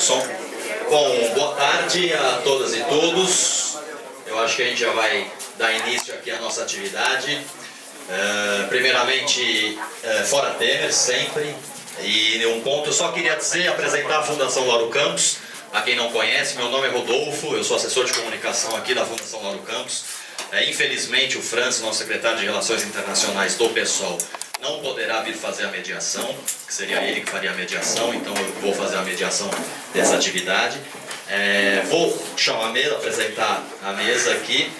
Som. Bom, boa tarde a todas e todos. Eu acho que a gente já vai dar início aqui à nossa atividade. Primeiramente, fora Temer, sempre. E um ponto, eu só queria dizer, apresentar a Fundação Lauro Campos. A quem não conhece, meu nome é Rodolfo, eu sou assessor de comunicação aqui da Fundação Lauro Campos. Infelizmente, o Francis, nosso secretário de Relações Internacionais do PSOL, não poderá vir fazer a mediação, que seria ele que faria a mediação, então eu vou fazer a mediação dessa atividade. Vou chamar a mesa, apresentar a mesa aqui.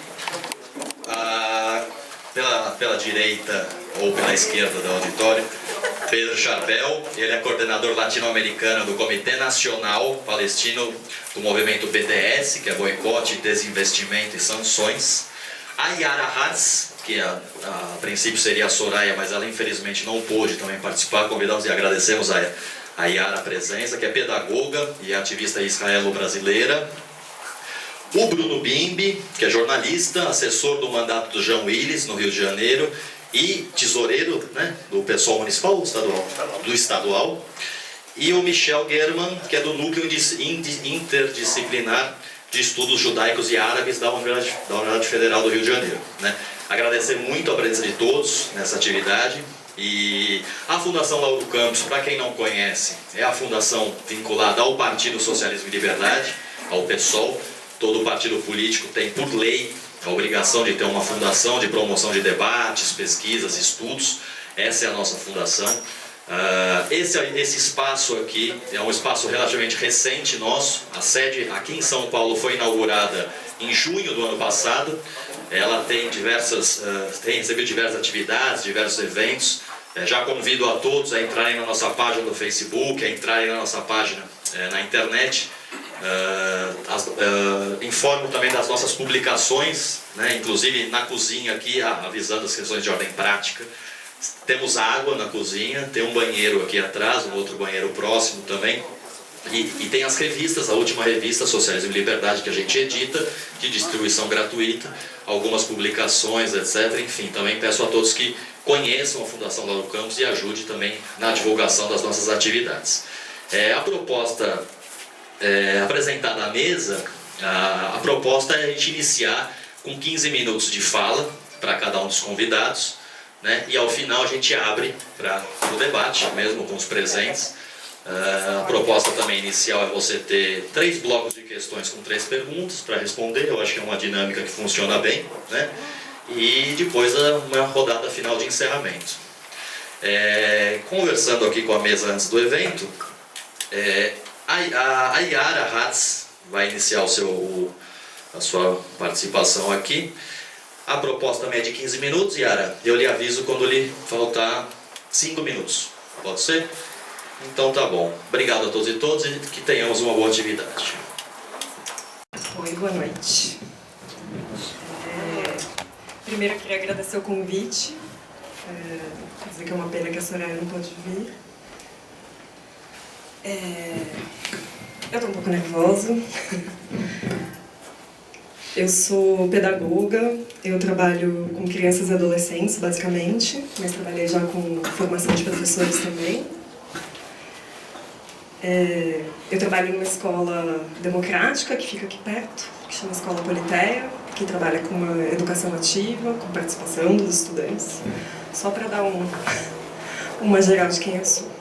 Pela direita ou pela esquerda do auditório, Pedro Charbel, ele é coordenador latino-americano do Comitê Nacional Palestino do movimento BDS, que é Boicote, Desinvestimento e Sanções. A Yara Hatz, que a princípio seria a Soraya, mas ela infelizmente não pôde também participar. Convidamos e agradecemos a Yara a presença, que é pedagoga e ativista israelo-brasileira. O Bruno Bimbi, que é jornalista, assessor do mandato do Jean Willis, no Rio de Janeiro, e tesoureiro, né, do PSOL municipal ou estadual? Do estadual. E o Michel German, que é do Núcleo Interdisciplinar de Estudos Judaicos e Árabes da Universidade Federal do Rio de Janeiro. Né? Agradecer muito a presença de todos nessa atividade. E a Fundação Lauro Campos, para quem não conhece, é a fundação vinculada ao Partido Socialismo e Liberdade, ao PSOL. Todo partido político tem, por lei, a obrigação de ter uma fundação de promoção de debates, pesquisas, estudos. Essa é a nossa fundação. Esse espaço aqui é um espaço relativamente recente nosso. A sede aqui em São Paulo foi inaugurada em junho do ano passado. Ela tem recebido diversas atividades, diversos eventos. Já convido a todos a entrarem na nossa página do Facebook, a entrarem na nossa página na internet. Informo também das nossas publicações, né? Inclusive na cozinha aqui, avisando as questões de ordem prática. Temos água na cozinha, tem um banheiro aqui atrás, um outro banheiro próximo também. E tem as revistas, a última revista, Socialismo e Liberdade, que a gente edita, de distribuição gratuita, algumas publicações, etc. Enfim, também peço a todos que conheçam a Fundação Lauro Campos e ajudem também na divulgação das nossas atividades. A proposta apresentada à mesa, a proposta é a gente iniciar com 15 minutos de fala para cada um dos convidados, né? E ao final a gente abre para o debate, mesmo com os presentes. A proposta também inicial é você ter 3 blocos de questões com 3 perguntas para responder. Eu acho que é uma dinâmica que funciona bem, né? E depois uma rodada final de encerramento. Conversando aqui com a mesa antes do evento, a Yara Hatz vai iniciar a sua participação aqui. A proposta também é de 15 minutos, Yara. Eu lhe aviso quando lhe faltar 5 minutos. Pode ser? Então tá bom. Obrigado a todos e todas e que tenhamos uma boa atividade. Oi, boa noite. Primeiro eu queria agradecer o convite. Dizer que é uma pena que a Soraya não pôde vir. Eu estou um pouco nervosa. Eu sou pedagoga, eu trabalho com crianças e adolescentes, basicamente, mas trabalhei já com formação de professores também. Eu trabalho numa escola democrática, que fica aqui perto, que chama Escola Politeia, que trabalha com uma educação ativa, com participação dos estudantes, só para dar uma geral de quem eu sou.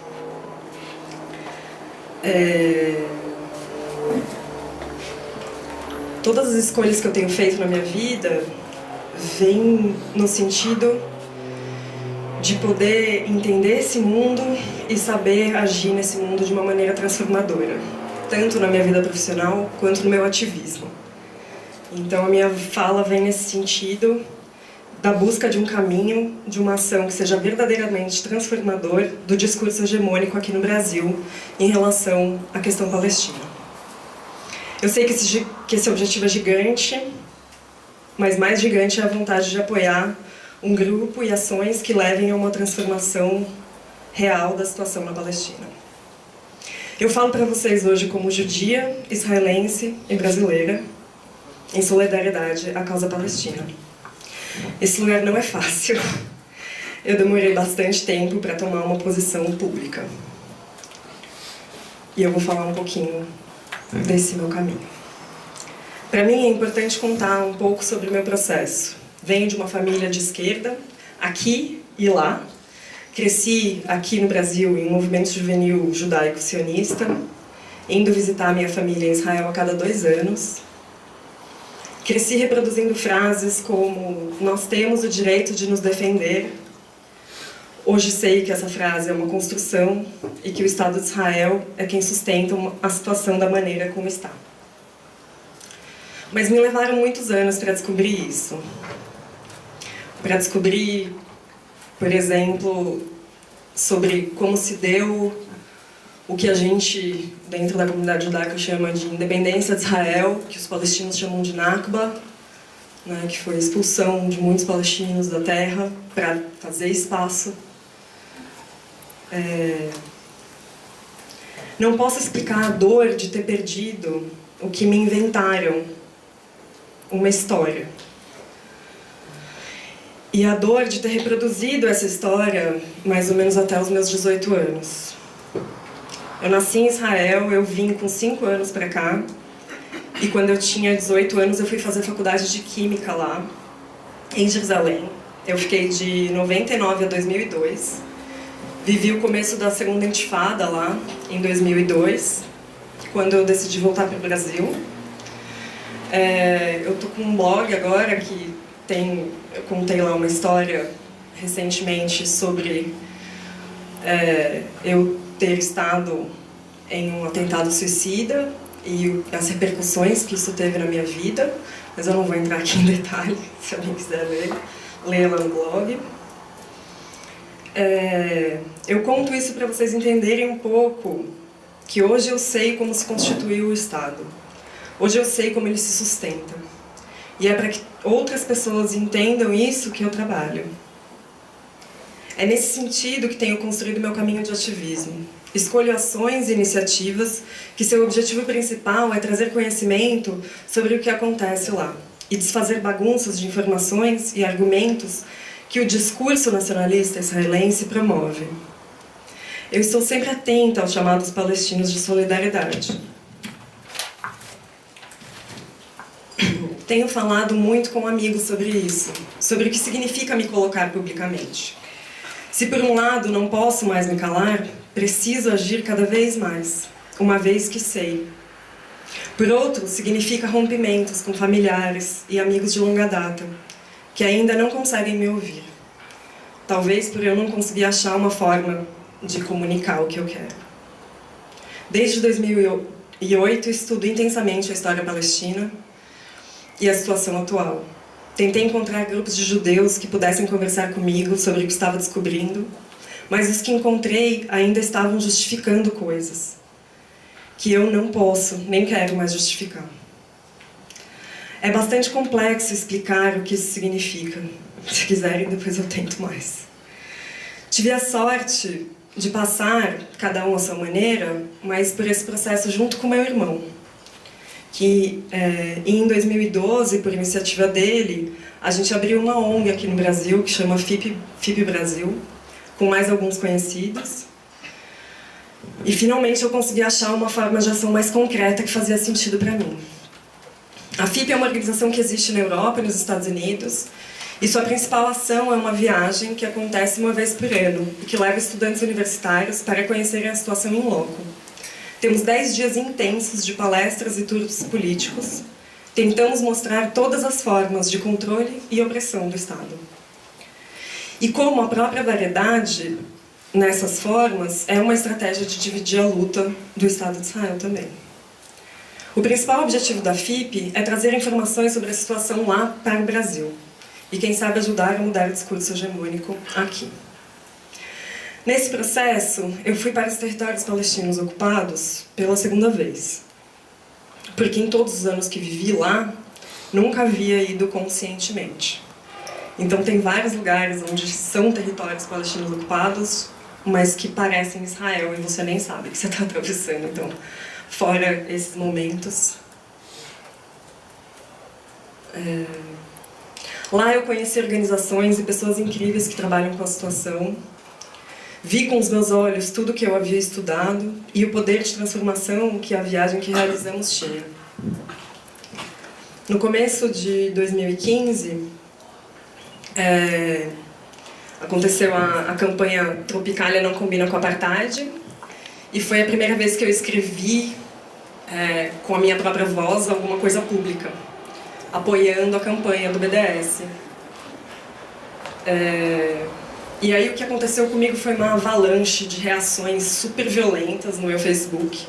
Todas as escolhas que eu tenho feito na minha vida vêm no sentido de poder entender esse mundo e saber agir nesse mundo de uma maneira transformadora, tanto na minha vida profissional quanto no meu ativismo. Então a minha fala vem nesse sentido da busca de um caminho, de uma ação que seja verdadeiramente transformador do discurso hegemônico aqui no Brasil em relação à questão palestina. Eu sei que esse objetivo é gigante, mas mais gigante é a vontade de apoiar um grupo e ações que levem a uma transformação real da situação na Palestina. Eu falo para vocês hoje como judia, israelense e brasileira, em solidariedade à causa palestina. Esse lugar não é fácil. Eu demorei bastante tempo para tomar uma posição pública. E eu vou falar um pouquinho desse meu caminho. Para mim é importante contar um pouco sobre o meu processo. Venho de uma família de esquerda, aqui e lá. Cresci aqui no Brasil em um movimento juvenil judaico-sionista, indo visitar minha família em Israel a cada 2 anos. Cresci reproduzindo frases como "nós temos o direito de nos defender". Hoje sei que essa frase é uma construção e que o Estado de Israel é quem sustenta a situação da maneira como está. Mas me levaram muitos anos para descobrir isso. Para descobrir, por exemplo, sobre como se deu o que a gente, dentro da comunidade judaica, chama de independência de Israel, que os palestinos chamam de Nakba, né, que foi a expulsão de muitos palestinos da terra para fazer espaço. Não posso explicar a dor de ter perdido o que me inventaram, uma história. E a dor de ter reproduzido essa história mais ou menos até os meus 18 anos. Eu nasci em Israel, eu vim com 5 anos para cá, e quando eu tinha 18 anos eu fui fazer faculdade de Química lá, em Jerusalém. Eu fiquei de 99 a 2002, vivi o começo da segunda intifada lá, em 2002, quando eu decidi voltar para o Brasil. Eu tô com um blog agora que eu contei lá uma história recentemente sobre eu ter estado em um atentado suicida e as repercussões que isso teve na minha vida, mas eu não vou entrar aqui em detalhe, se alguém quiser ler, leia lá no blog. Eu conto isso para vocês entenderem um pouco que hoje eu sei como se constituiu o Estado. Hoje eu sei como ele se sustenta. E é para que outras pessoas entendam isso que eu trabalho. É nesse sentido que tenho construído meu caminho de ativismo. Escolho ações e iniciativas que seu objetivo principal é trazer conhecimento sobre o que acontece lá e desfazer bagunças de informações e argumentos que o discurso nacionalista israelense promove. Eu estou sempre atenta aos chamados palestinos de solidariedade. Tenho falado muito com amigos sobre isso, sobre o que significa me colocar publicamente. Se por um lado não posso mais me calar, preciso agir cada vez mais, uma vez que sei. Por outro, significa rompimentos com familiares e amigos de longa data, que ainda não conseguem me ouvir. Talvez por eu não conseguir achar uma forma de comunicar o que eu quero. Desde 2008, estudo intensamente a história palestina e a situação atual. Tentei encontrar grupos de judeus que pudessem conversar comigo sobre o que estava descobrindo, mas os que encontrei ainda estavam justificando coisas que eu não posso, nem quero mais justificar. É bastante complexo explicar o que isso significa. Se quiserem, depois eu tento mais. Tive a sorte de passar, cada um à sua maneira, mas por esse processo junto com meu irmão, que em 2012, por iniciativa dele, a gente abriu uma ONG aqui no Brasil, que chama FIP Brasil, com mais alguns conhecidos. E finalmente eu consegui achar uma forma de ação mais concreta que fazia sentido para mim. A FIP é uma organização que existe na Europa e nos Estados Unidos, e sua principal ação é uma viagem que acontece uma vez por ano, e que leva estudantes universitários para conhecerem a situação em loco. Temos 10 dias intensos de palestras e tours políticos. Tentamos mostrar todas as formas de controle e opressão do Estado. E como a própria variedade nessas formas é uma estratégia de dividir a luta do Estado de Israel também. O principal objetivo da FIP é trazer informações sobre a situação lá para o Brasil. E quem sabe ajudar a mudar o discurso hegemônico aqui. Nesse processo, eu fui para os territórios palestinos ocupados pela segunda vez. Porque em todos os anos que vivi lá, nunca havia ido conscientemente. Então tem vários lugares onde são territórios palestinos ocupados, mas que parecem Israel e você nem sabe que você está atravessando. Então, fora esses momentos... Lá eu conheci organizações e pessoas incríveis que trabalham com a situação. Vi com os meus olhos tudo que eu havia estudado e o poder de transformação que a viagem que realizamos tinha. No começo de 2015, aconteceu a campanha Tropicália Não Combina com Apartheid, e foi a primeira vez que eu escrevi com a minha própria voz alguma coisa pública, apoiando a campanha do BDS. E aí o que aconteceu comigo foi uma avalanche de reações super violentas no meu Facebook,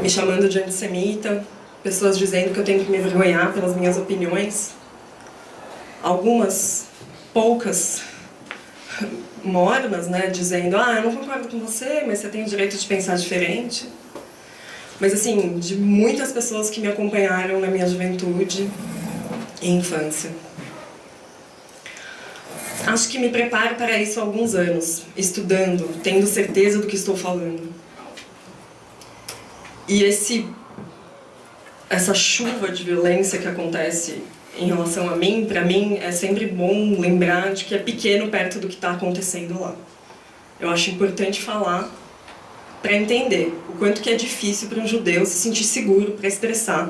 me chamando de antissemita, pessoas dizendo que eu tenho que me envergonhar pelas minhas opiniões. Algumas, poucas, mornas, né, dizendo: ah, eu não concordo com você, mas você tem o direito de pensar diferente. Mas assim, de muitas pessoas que me acompanharam na minha juventude e infância. Acho que me preparo para isso há alguns anos, estudando, tendo certeza do que estou falando. E essa chuva de violência que acontece em relação a mim, para mim, é sempre bom lembrar de que é pequeno perto do que está acontecendo lá. Eu acho importante falar para entender o quanto que é difícil para um judeu se sentir seguro para expressar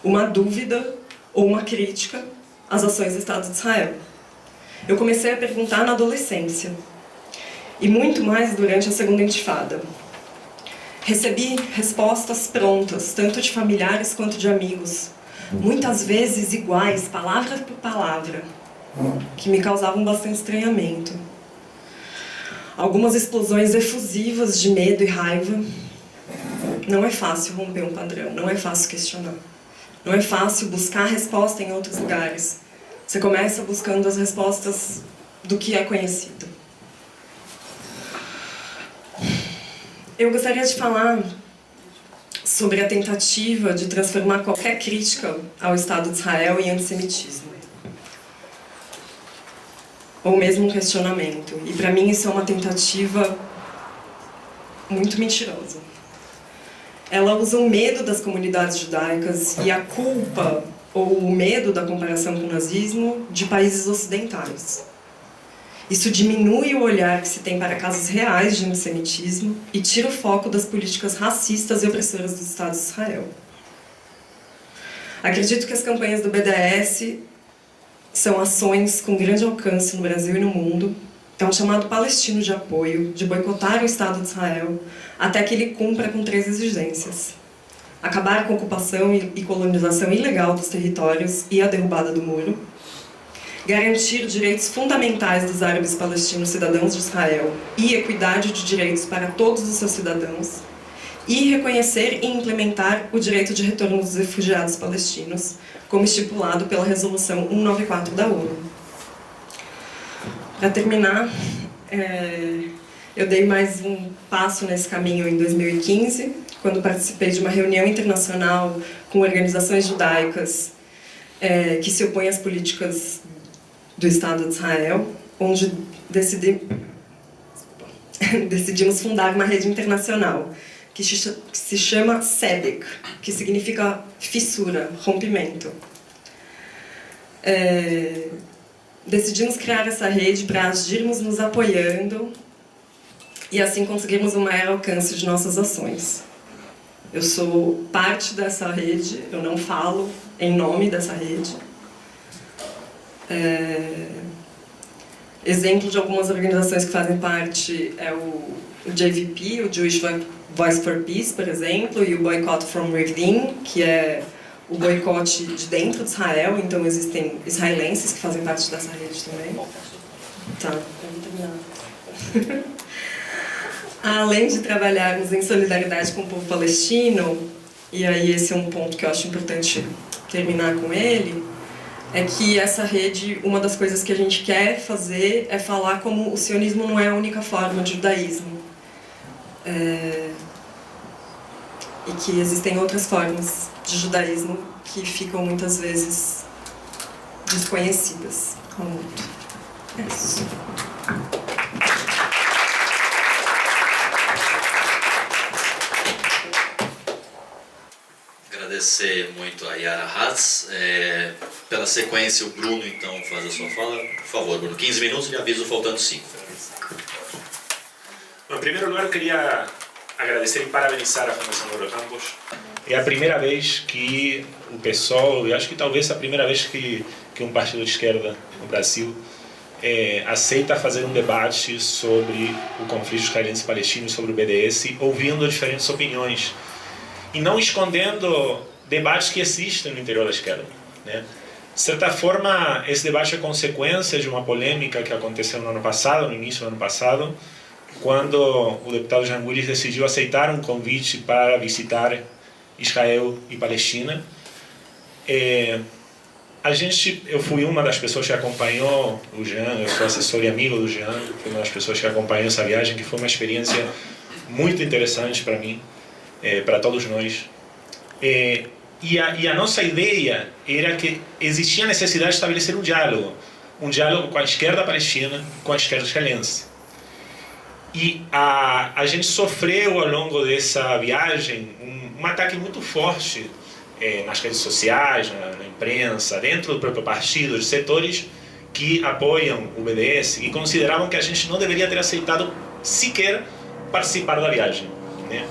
uma dúvida ou uma crítica às ações do Estado de Israel. Eu comecei a perguntar na adolescência, e muito mais durante a segunda intifada. Recebi respostas prontas, tanto de familiares quanto de amigos, muitas vezes iguais, palavra por palavra, que me causavam bastante estranhamento. Algumas explosões efusivas de medo e raiva. Não é fácil romper um padrão, não é fácil questionar. Não é fácil buscar resposta em outros lugares. Você começa buscando as respostas do que é conhecido. Eu gostaria de falar sobre a tentativa de transformar qualquer crítica ao Estado de Israel em antissemitismo. Ou mesmo um questionamento. E para mim isso é uma tentativa muito mentirosa. Ela usa o medo das comunidades judaicas e a culpa ou o medo da comparação com o nazismo de países ocidentais. Isso diminui o olhar que se tem para casos reais de antissemitismo e tira o foco das políticas racistas e opressoras do Estado de Israel. Acredito que as campanhas do BDS são ações com grande alcance no Brasil e no mundo. É um chamado palestino de apoio, de boicotar o Estado de Israel, até que ele cumpra com 3 exigências: acabar com a ocupação e colonização ilegal dos territórios e a derrubada do muro, garantir direitos fundamentais dos árabes palestinos cidadãos de Israel e equidade de direitos para todos os seus cidadãos, e reconhecer e implementar o direito de retorno dos refugiados palestinos, como estipulado pela Resolução 194 da ONU. Para terminar, eu dei mais um passo nesse caminho em 2015, quando participei de uma reunião internacional com organizações judaicas que se opõem às políticas do Estado de Israel, onde decidimos fundar uma rede internacional que se chama SEDEC, que significa fissura, rompimento. Decidimos criar essa rede para agirmos nos apoiando e assim conseguirmos um maior alcance de nossas ações. Eu sou parte dessa rede, eu não falo em nome dessa rede. Exemplo de algumas organizações que fazem parte é o JVP, o Jewish Voice for Peace, por exemplo, e o Boycott from Within, que é o boicote de dentro de Israel. Então existem israelenses que fazem parte dessa rede também. Tá, vamos terminar. Além de trabalharmos em solidariedade com o povo palestino, e aí esse é um ponto que eu acho importante terminar com ele, é que essa rede, uma das coisas que a gente quer fazer é falar como o sionismo não é a única forma de judaísmo. E que existem outras formas de judaísmo que ficam muitas vezes desconhecidas ao mundo. É isso. Agradecer muito a Yara Hatz. Pela sequência, o Bruno, então, faz a sua fala. Por favor, Bruno, 15 minutos e aviso faltando 5. primeiro lugar, eu queria agradecer e parabenizar a Fundação Eurocampus. É a primeira vez que o PSOL, eu acho que talvez a primeira vez que um partido de esquerda no Brasil aceita fazer um debate sobre o conflito israelense-palestino, sobre o BDS, ouvindo diferentes opiniões e não escondendo debates que existem no interior da esquerda, né? De certa forma, esse debate é consequência de uma polêmica que aconteceu no ano passado, no início do ano passado, quando o deputado Jean Willis decidiu aceitar um convite para visitar Israel e Palestina. Eu fui uma das pessoas que acompanhou o Jean, eu sou assessor e amigo do Jean, fui uma das pessoas que acompanhou essa viagem, que foi uma experiência muito interessante para mim, para todos nós. E a nossa ideia era que existia a necessidade de estabelecer um diálogo com a esquerda palestina, com a esquerda israelense. E a gente sofreu ao longo dessa viagem um ataque muito forte nas redes sociais, na imprensa, dentro do próprio partido, de setores que apoiam o BDS e consideravam que a gente não deveria ter aceitado sequer participar da viagem, né?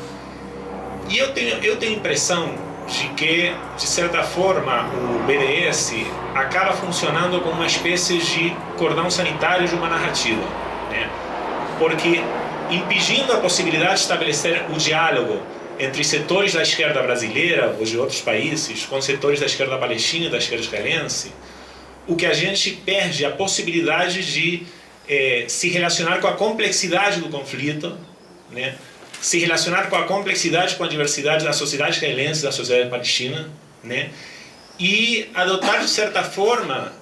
E eu tenho a impressão de que, de certa forma, o BDS acaba funcionando como uma espécie de cordão sanitário de uma narrativa, né? Porque impedindo a possibilidade de estabelecer o diálogo entre setores da esquerda brasileira ou de outros países com setores da esquerda palestina e da esquerda israelense, o que a gente perde é a possibilidade de se relacionar com a complexidade do conflito, né? Se relacionar com a complexidade, com a diversidade da sociedade israelense e da sociedade palestina, né? E adotar, de certa forma,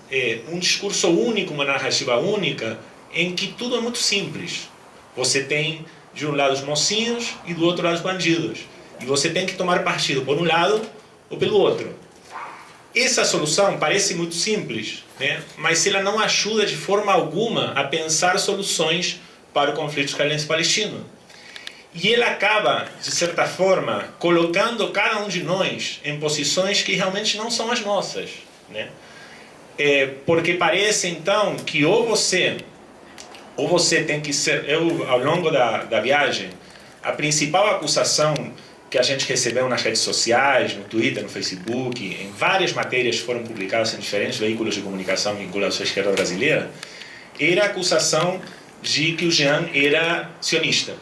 um discurso único, uma narrativa única, em que tudo é muito simples. Você tem, de um lado, os mocinhos e do outro lado, os bandidos. E você tem que tomar partido por um lado ou pelo outro. Essa solução parece muito simples, né? Mas ela não ajuda de forma alguma a pensar soluções para o conflito israelense-palestino. E ele acaba, de certa forma, colocando cada um de nós em posições que realmente não são as nossas, né? Porque parece, então, que ou você tem que ser... ao longo da viagem, a principal acusação que a gente recebeu nas redes sociais, no Twitter, no Facebook, em várias matérias que foram publicadas em diferentes veículos de comunicação vinculados à esquerda brasileira, era a acusação de que o Jean era sionista,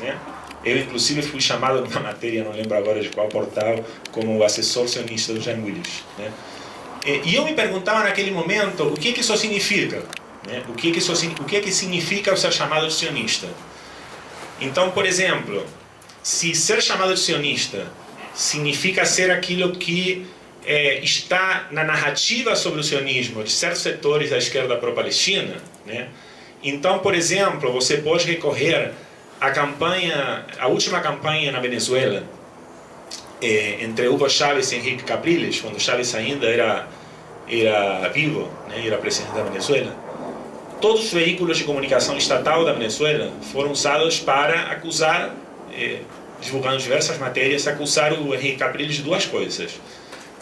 né? Eu, inclusive, fui chamado numa matéria, não lembro agora de qual portal, como o assessor sionista do Jean Willis, né? E eu me perguntava naquele momento o que isso significa, né? O que significa ser chamado de sionista. Então, por exemplo, se ser chamado de sionista significa ser aquilo que está na narrativa sobre o sionismo de certos setores da esquerda pró-palestina, né? Então, por exemplo, você pode recorrer a última campanha na Venezuela, entre Hugo Chávez e Henrique Capriles, quando Chávez ainda era vivo, né, era presidente da Venezuela. Todos os veículos de comunicação estatal da Venezuela foram usados para acusar, divulgando diversas matérias, acusar o Henrique Capriles de duas coisas: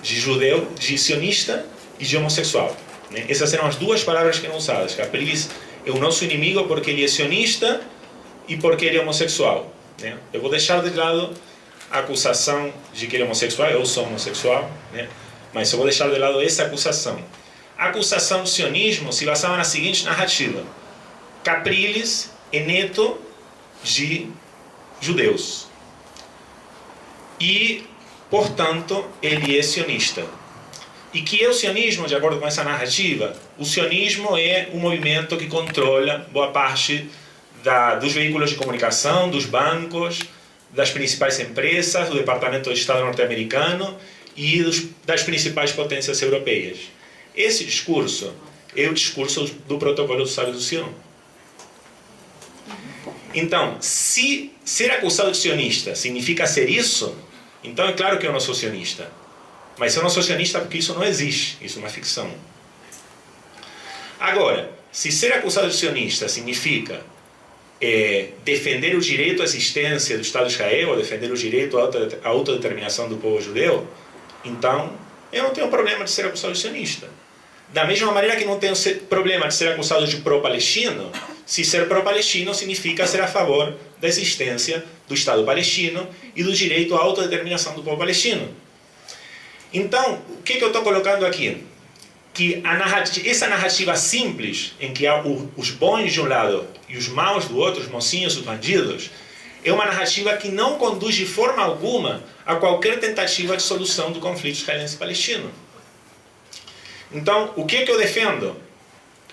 de judeu, de sionista e de homossexual, né? Essas eram as duas palavras que eram usadas. Capriles é o nosso inimigo porque ele é sionista e porque ele é homossexual, né? Eu vou deixar de lado a acusação de que ele é homossexual, eu sou homossexual, né? Mas eu vou deixar de lado essa acusação. A acusação do sionismo se basava na seguinte narrativa: Capriles é neto de judeus e, portanto, ele é sionista. E que é o sionismo, de acordo com essa narrativa? O sionismo é um movimento que controla boa parte dos veículos de comunicação, dos bancos, das principais empresas, do Departamento de Estado norte-americano e das principais potências europeias. Esse discurso é o discurso do protocolo do Sábio do Sião. Então, se ser acusado de sionista significa ser isso, então é claro que eu não sou sionista. Mas eu não sou sionista porque isso não existe, isso é uma ficção. Agora, se ser acusado de sionista significa defender o direito à existência do Estado de Israel, ou defender o direito à autodeterminação do povo judeu, então eu não tenho problema de ser acusado de sionista. Da mesma maneira que não tenho problema de ser acusado de pró-palestino, se ser pró-palestino significa ser a favor da existência do Estado palestino e do direito à autodeterminação do povo palestino. Então, o que eu estou colocando aqui? Que essa narrativa simples, em que há os bons de um lado e os maus do outro, os mocinhos, os bandidos, é uma narrativa que não conduz de forma alguma a qualquer tentativa de solução do conflito israelense-palestino. Então, o que eu defendo?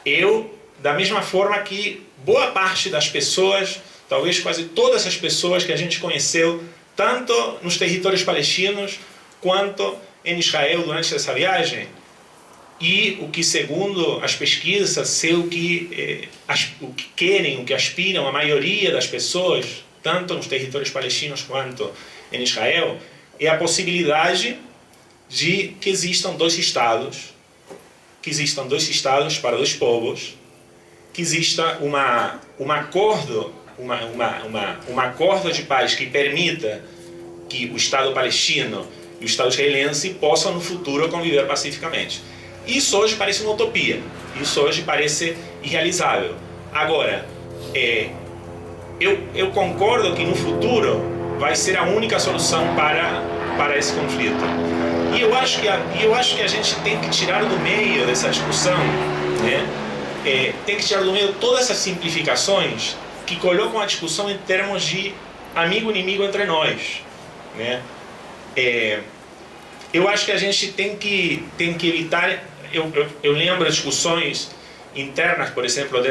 Eu, da mesma forma que boa parte das pessoas, talvez quase todas as pessoas que a gente conheceu, tanto nos territórios palestinos quanto em Israel durante essa viagem, e o que, segundo as pesquisas, é o que querem, o que aspiram a maioria das pessoas, tanto nos territórios palestinos quanto em Israel, é a possibilidade de que existam dois estados para dois povos, que exista um acordo de paz que permita que o Estado palestino e o Estado israelense possam no futuro conviver pacificamente. Isso hoje parece uma utopia, isso hoje parece irrealizável. Agora, eu concordo que no futuro vai ser a única solução para esse conflito. E eu acho que a gente tem que tirar do meio dessa discussão, né? Tem que tirar do meio todas essas simplificações que colocam a discussão em termos de amigo-inimigo entre nós, né? Eu acho que a gente tem que evitar... Eu lembro as discussões internas, por exemplo,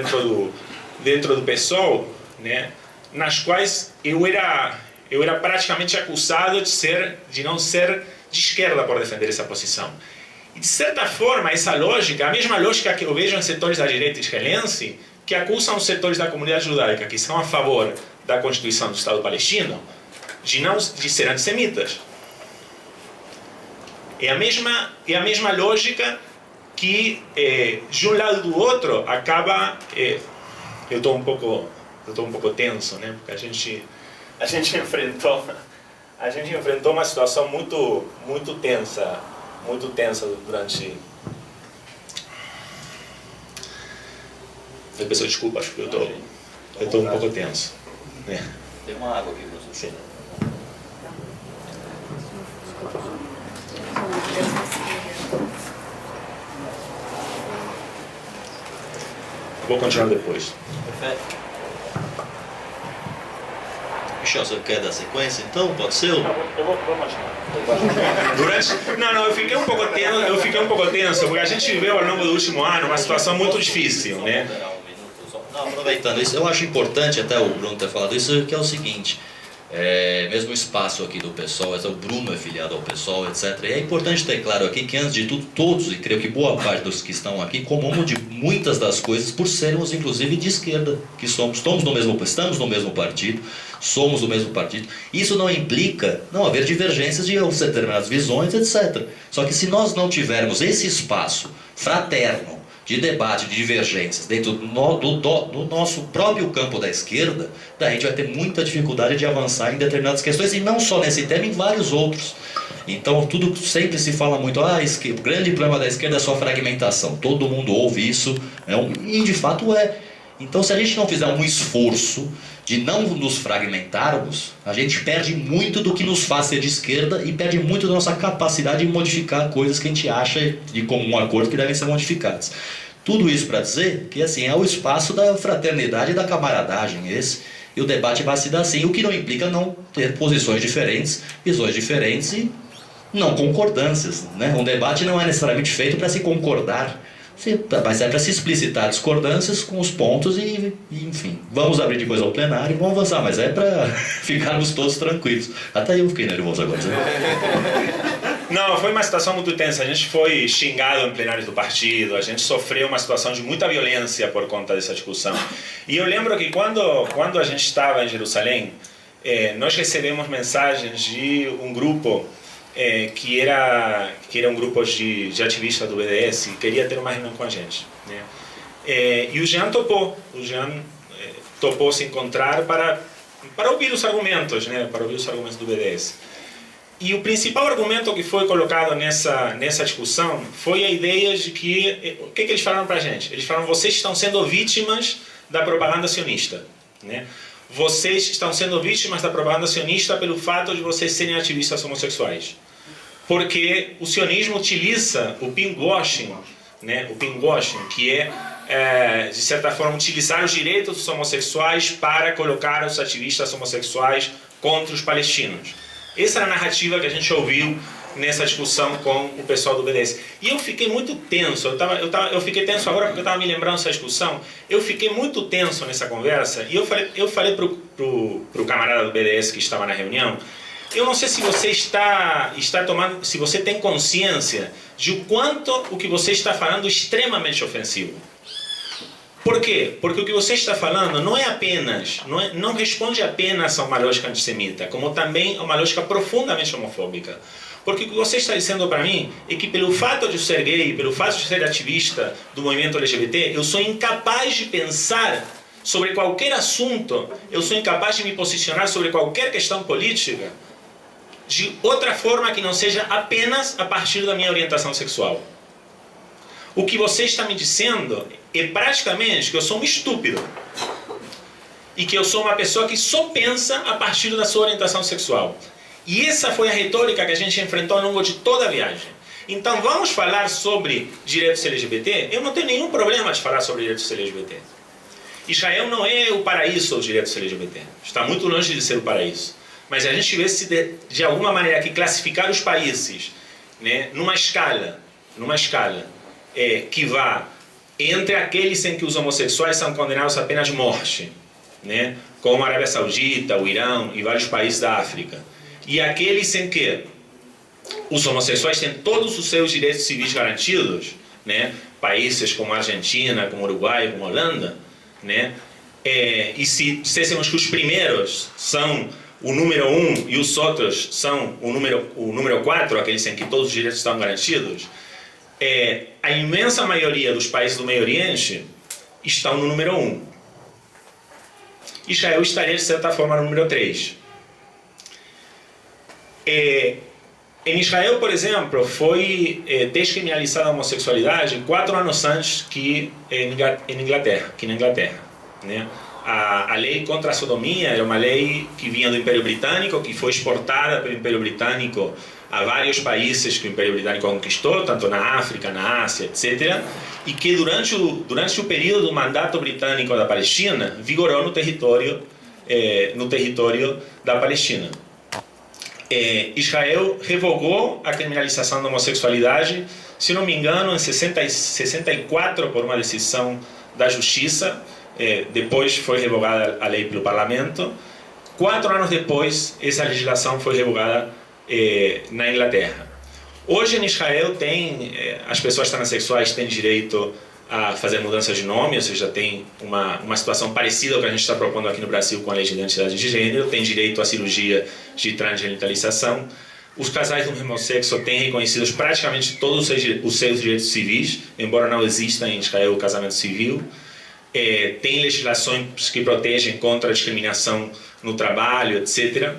dentro do PSOL, né, nas quais eu era praticamente acusado de não ser de esquerda por defender essa posição. E, de certa forma, essa lógica, a mesma lógica que eu vejo em setores da direita israelense, que acusam os setores da comunidade judaica, que são a favor da Constituição do Estado palestino, de ser antissemitas. É a mesma lógica que, de um lado do outro, acaba... Eu estou um pouco tenso, né? Porque a gente enfrentou uma situação muito tensa durante... Eu peço desculpa, acho que eu estou um pouco tenso, né? Tem uma água aqui para você. Sim. Vou continuar depois. Perfeito. Michel, você quer dar sequência então? Pode ser? Eu vou continuar. Eu fiquei um pouco tenso, porque a gente viveu ao longo do último ano uma situação muito difícil, né? Não, aproveitando isso, eu acho importante até o Bruno ter falado isso, que é o seguinte, mesmo o espaço aqui do PSOL, o Bruno é filiado ao PSOL, etc. E é importante ter claro aqui que, antes de tudo, todos, e creio que boa parte dos que estão aqui, comungam de muitas das coisas por sermos, inclusive, de esquerda, que estamos no mesmo partido, somos do mesmo partido. Isso não implica não haver divergências de determinadas visões, etc. Só que se nós não tivermos esse espaço fraterno, de debate, de divergências dentro do nosso próprio campo da esquerda, daí a gente vai ter muita dificuldade de avançar em determinadas questões, e não só nesse tema, em vários outros. Então, tudo sempre se fala muito, o grande problema da esquerda é só fragmentação. Todo mundo ouve isso, e de fato é. Então, se a gente não fizer um esforço de não nos fragmentarmos, a gente perde muito do que nos faz ser de esquerda e perde muito da nossa capacidade de modificar coisas que a gente acha de comum acordo que devem ser modificadas. Tudo isso para dizer que, assim, é o espaço da fraternidade e da camaradagem e o debate vai se dar assim, o que não implica não ter posições diferentes, visões diferentes e não concordâncias, né? Um debate não é necessariamente feito para se concordar, mas é para se explicitar discordâncias com os pontos e, enfim, vamos abrir depois ao plenário e vamos avançar, mas é para ficarmos todos tranquilos. Até eu fiquei nervoso agora. Não, foi uma situação muito tensa. A gente foi xingado em plenários do partido, a gente sofreu uma situação de muita violência por conta dessa discussão. E eu lembro que quando a gente estava em Jerusalém, nós recebemos mensagens de um grupo que era um grupo de ativistas do BDS e queria ter uma reunião com a gente, né? E o Jean topou se encontrar para ouvir os argumentos, né? Para ouvir os argumentos do BDS. E o principal argumento que foi colocado nessa discussão foi a ideia de que... O que eles falaram para a gente? Eles falaram: vocês estão sendo vítimas da propaganda sionista, né? Vocês estão sendo vítimas da propaganda sionista pelo fato de vocês serem ativistas homossexuais. Porque o sionismo utiliza o pinkwashing, né? O pinkwashing, que de certa forma, utilizar os direitos dos homossexuais para colocar os ativistas homossexuais contra os palestinos. Essa é a narrativa que a gente ouviu nessa discussão com o pessoal do BDS. E eu fiquei muito tenso, eu fiquei tenso agora porque eu estava me lembrando dessa discussão, eu fiquei muito tenso nessa conversa, e eu falei pro camarada do BDS que estava na reunião, eu não sei se você está tomando, se você tem consciência de o quanto o que você está falando é extremamente ofensivo. Por quê? Porque o que você está falando não responde apenas a uma lógica antissemita, como também a uma lógica profundamente homofóbica. Porque o que você está dizendo para mim é que pelo fato de eu ser gay, pelo fato de ser ativista do movimento LGBT, eu sou incapaz de pensar sobre qualquer assunto, eu sou incapaz de me posicionar sobre qualquer questão política de outra forma que não seja apenas a partir da minha orientação sexual. O que você está me dizendo é praticamente que eu sou um estúpido e que eu sou uma pessoa que só pensa a partir da sua orientação sexual. E essa foi a retórica que a gente enfrentou ao longo de toda a viagem. Então vamos falar sobre direitos LGBT? Eu não tenho nenhum problema de falar sobre direitos LGBT. Israel não é o paraíso dos direitos LGBT. Está muito longe de ser o paraíso. Mas a gente tivesse de alguma maneira que classificar os países, né, numa escala que vá entre aqueles em que os homossexuais são condenados a apenas morte, né, como a Arábia Saudita, o Irã e vários países da África, e aqueles em que os homossexuais têm todos os seus direitos civis garantidos, né, países como a Argentina, como o Uruguai, como a Holanda, né, e se dissessemos que os primeiros são o número 1 e os outros são o número 4, aqueles em que todos os direitos estão garantidos, a imensa maioria dos países do Meio Oriente estão no número 1. Israel estaria, de certa forma, no número 3. Em Israel, por exemplo, foi descriminalizada a homossexualidade 4 anos antes que na Inglaterra, né? A lei contra a sodomia era uma lei que vinha do Império Britânico, que foi exportada pelo Império Britânico a vários países que o Império Britânico conquistou, tanto na África, na Ásia, etc. E que durante o período do mandato britânico da Palestina, vigorou no território da Palestina. Israel revogou a criminalização da homossexualidade, se não me engano, em 64, por uma decisão da Justiça. Depois foi revogada a lei pelo parlamento. 4 anos depois, essa legislação foi revogada na Inglaterra. Hoje em Israel as pessoas transexuais têm direito a fazer mudança de nome, ou seja, tem uma situação parecida ao que a gente está propondo aqui no Brasil com a lei de identidade de gênero, tem direito à cirurgia de transgenitalização. Os casais do mesmo sexo têm reconhecidos praticamente todos os seus direitos civis, embora não exista em Israel o casamento civil. Tem legislações que protegem contra a discriminação no trabalho, etc.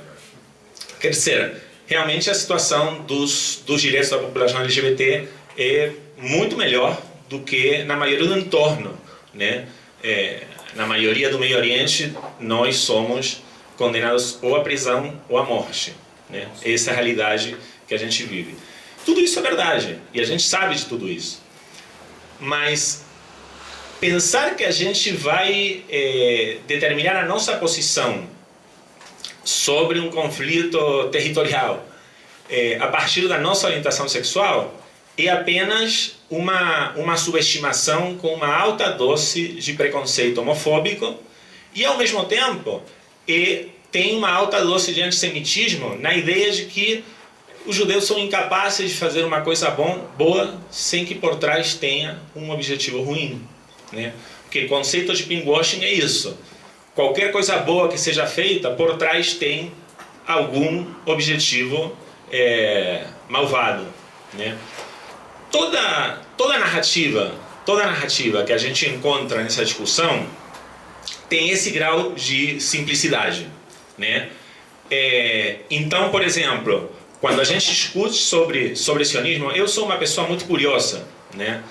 Quer dizer, realmente a situação dos direitos da população LGBT é muito melhor do que na maioria do entorno, né? Na maioria do Meio Oriente, nós somos condenados ou à prisão ou à morte, né? Essa é a realidade que a gente vive. Tudo isso é verdade, e a gente sabe de tudo isso. Mas pensar que a gente vai determinar a nossa posição sobre um conflito territorial a partir da nossa orientação sexual é apenas uma subestimação com uma alta dose de preconceito homofóbico e, ao mesmo tempo, tem uma alta dose de antissemitismo na ideia de que os judeus são incapazes de fazer uma coisa boa sem que por trás tenha um objetivo ruim, né? Porque o conceito de pinkwashing é isso. Qualquer coisa boa que seja feita, por trás tem algum objetivo malvado, né? Toda narrativa que a gente encontra nessa discussão tem esse grau de simplicidade, né? Então, por exemplo, quando a gente discute sobre sionismo, eu sou uma pessoa muito curiosa, né?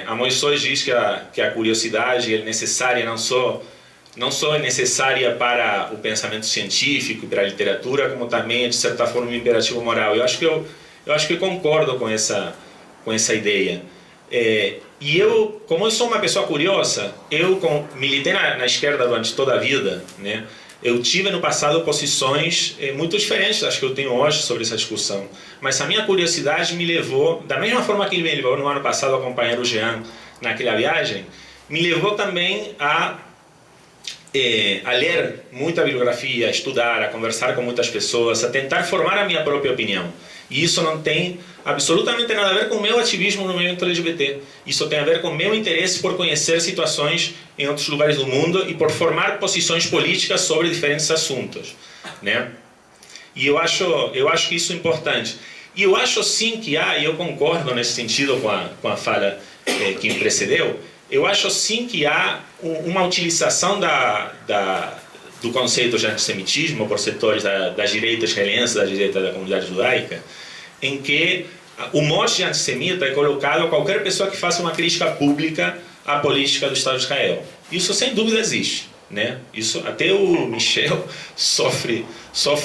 A Moisés diz que a curiosidade é necessária, não só é necessária para o pensamento científico e para a literatura, como também é, de certa forma, um imperativo moral. Eu acho que eu concordo com essa ideia. E eu, como eu sou uma pessoa curiosa, eu militei na esquerda durante toda a vida, né? Eu tive no passado posições muito diferentes das que eu tenho hoje sobre essa discussão. Mas a minha curiosidade me levou, da mesma forma que ele me levou no ano passado a acompanhar o Jean naquela viagem, me levou também a ler muita bibliografia, a estudar, a conversar com muitas pessoas, a tentar formar a minha própria opinião. E isso não tem absolutamente nada a ver com o meu ativismo no movimento LGBT. Isso tem a ver com o meu interesse por conhecer situações em outros lugares do mundo e por formar posições políticas sobre diferentes assuntos, né? E eu acho que isso é importante. E eu acho sim que e eu concordo nesse sentido com a fala que me precedeu, eu acho sim que há uma utilização do conceito de antissemitismo por setores das direitas israelenses, da direita da comunidade judaica, em que o mote de antissemita é colocado a qualquer pessoa que faça uma crítica pública à política do Estado de Israel. Isso sem dúvida existe, né? Isso, até o Michel sofre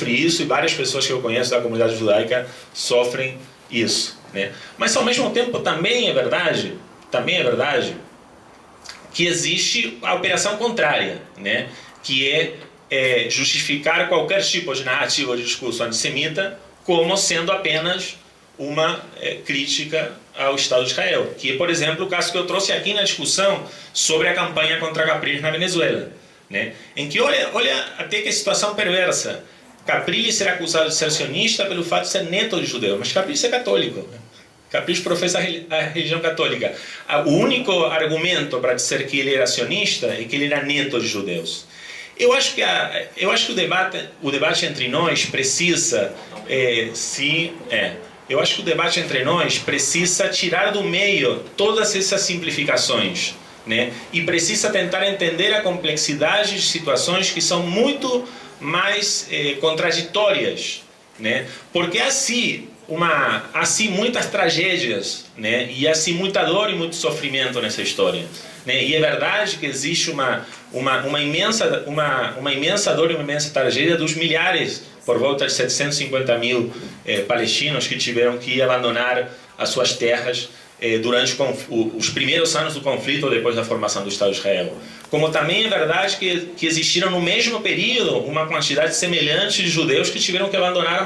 isso, e várias pessoas que eu conheço da comunidade judaica sofrem isso, né? Mas ao mesmo tempo também é verdade que existe a operação contrária, né? Que é justificar qualquer tipo de narrativa ou de discurso antissemita como sendo apenas uma crítica ao Estado de Israel, que é, por exemplo, o caso que eu trouxe aqui na discussão sobre a campanha contra Capriles na Venezuela, né? Em que, olha até que situação perversa, Capriles será acusado de ser sionista pelo fato de ser neto de judeu, mas Capriles é católico, né? Capriles professa a religião católica. O único argumento para dizer que ele era sionista é que ele era neto de judeus. Eu acho que o debate entre nós precisa eu acho que o debate entre nós precisa tirar do meio todas essas simplificações, né? E precisa tentar entender a complexidade de situações que são muito mais contraditórias, né? Porque assim muitas tragédias, né? E assim muita dor e muito sofrimento nessa história, né? E é verdade que existe uma imensa dor e uma imensa tragédia dos milhares, por volta de 750 mil palestinos que tiveram que abandonar as suas terras durante os primeiros anos do conflito depois da formação do Estado de Israel. Como também é verdade que existiram no mesmo período uma quantidade semelhante de judeus que tiveram que abandonar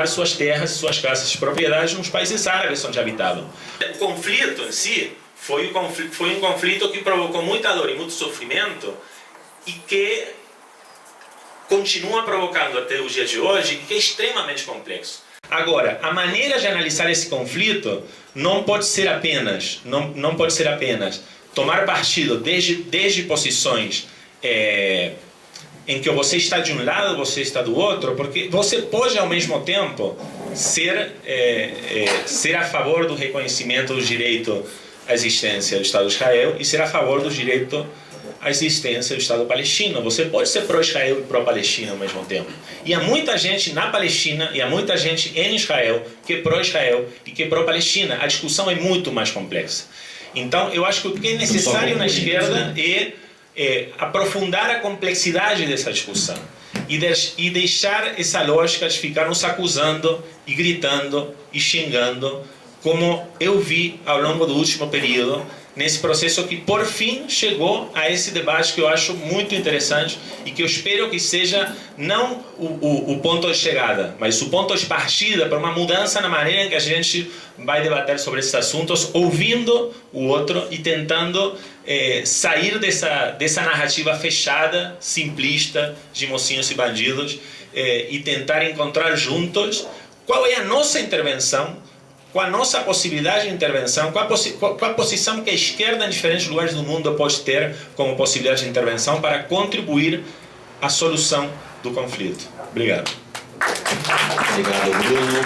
suas terras, suas casas de propriedade nos países árabes onde habitavam. O conflito em si foi um conflito que provocou muita dor e muito sofrimento e que continua provocando até os dias de hoje, e que é extremamente complexo. Agora, a maneira de analisar esse conflito não pode ser apenas tomar partido desde posições em que você está de um lado, você está do outro, porque você pode ao mesmo tempo ser a favor do reconhecimento do direito à existência do Estado de Israel e ser a favor do direito à existência do Estado palestino. Você pode ser pró-Israel e pró-Palestina ao mesmo tempo. E há muita gente na Palestina e há muita gente em Israel que é pró-Israel e que é pró-Palestina. A discussão é muito mais complexa. Então, eu acho que o que é necessário na esquerda é aprofundar a complexidade dessa discussão e deixar essa lógica de ficar nos acusando e gritando e xingando, como eu vi ao longo do último período, nesse processo que por fim chegou a esse debate que eu acho muito interessante e que eu espero que seja não o ponto de chegada, mas o ponto de partida para uma mudança na maneira em que a gente vai debater sobre esses assuntos, ouvindo o outro e tentando sair dessa narrativa fechada, simplista, de mocinhos e bandidos, e tentar encontrar juntos qual é a nossa intervenção, qual a nossa possibilidade de intervenção, qual a posição que a esquerda em diferentes lugares do mundo pode ter como possibilidade de intervenção para contribuir à solução do conflito. Obrigado. Obrigado, Bruno.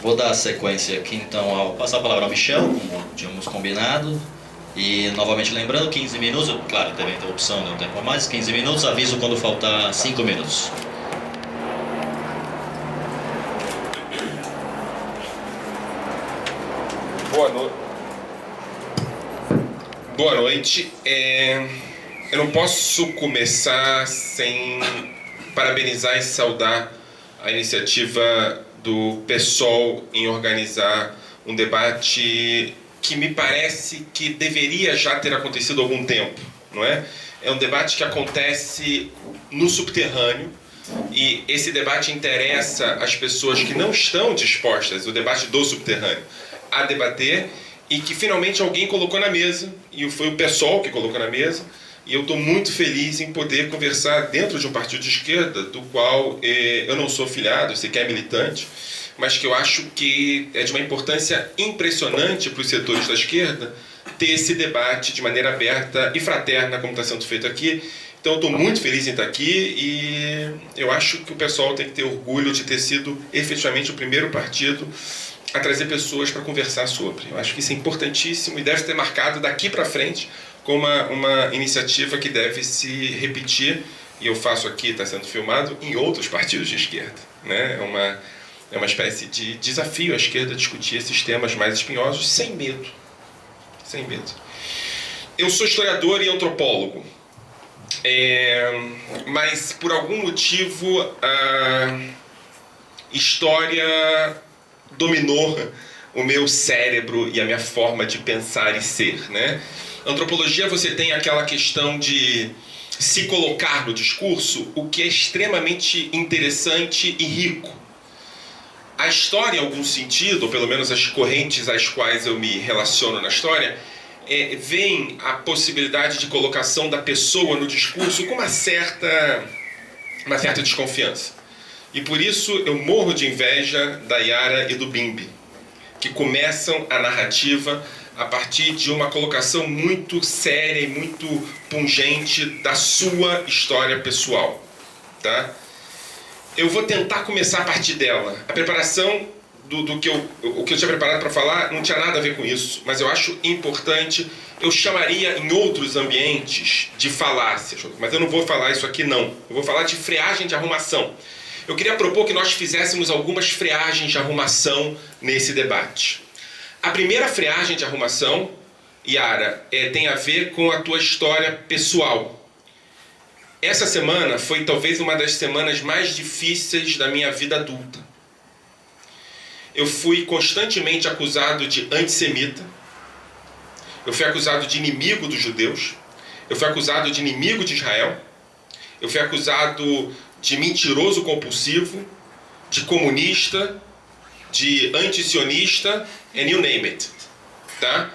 Vou dar sequência aqui, então, ao passar a palavra ao Michel, como tínhamos combinado. E, novamente, lembrando, 15 minutos, claro, teve a interrupção, deu tempo a mais, 15 minutos, aviso quando faltar 5 minutos. Boa noite. Eu não posso começar sem parabenizar e saudar a iniciativa do PSOL em organizar um debate que me parece que deveria já ter acontecido há algum tempo, não é? É um debate que acontece no subterrâneo, e esse debate interessa as pessoas que não estão dispostas, o debate do subterrâneo, a debater, e que finalmente alguém colocou na mesa, e foi o PSOL que colocou na mesa, e eu estou muito feliz em poder conversar dentro de um partido de esquerda, do qual eu não sou filiado, sequer militante, mas que eu acho que é de uma importância impressionante para os setores da esquerda ter esse debate de maneira aberta e fraterna, como está sendo feito aqui. Então eu estou muito feliz em estar aqui, e eu acho que o pessoal tem que ter orgulho de ter sido efetivamente o primeiro partido a trazer pessoas para conversar sobre. Eu acho que isso é importantíssimo e deve ser marcado daqui para frente como uma iniciativa que deve se repetir, e eu faço aqui, está sendo filmado, em outros partidos de esquerda, né? É uma espécie de desafio à esquerda discutir esses temas mais espinhosos sem medo. Sem medo. Eu sou historiador e antropólogo, mas por algum motivo a história dominou o meu cérebro e a minha forma de pensar e ser, né? Antropologia, você tem aquela questão de se colocar no discurso, o que é extremamente interessante e rico. A história, em algum sentido, ou pelo menos as correntes às quais eu me relaciono na história, veem a possibilidade de colocação da pessoa no discurso com uma certa desconfiança. E por isso eu morro de inveja da Yara e do Bimbi, que começam a narrativa a partir de uma colocação muito séria e muito pungente da sua história pessoal, tá? Eu vou tentar começar a partir dela. A preparação o que eu tinha preparado para falar não tinha nada a ver com isso, mas eu acho importante. Eu chamaria em outros ambientes de falácias, mas eu não vou falar isso aqui não. Eu vou falar de freagem de arrumação. Eu queria propor que nós fizéssemos algumas freagens de arrumação nesse debate. A primeira freagem de arrumação, Yara, tem a ver com a tua história pessoal. Essa semana foi talvez uma das semanas mais difíceis da minha vida adulta. Eu fui constantemente acusado de antissemita. Eu fui acusado de inimigo dos judeus. Eu fui acusado de inimigo de Israel. Eu fui acusado de mentiroso compulsivo, de comunista, de antisionista, and you name it, tá?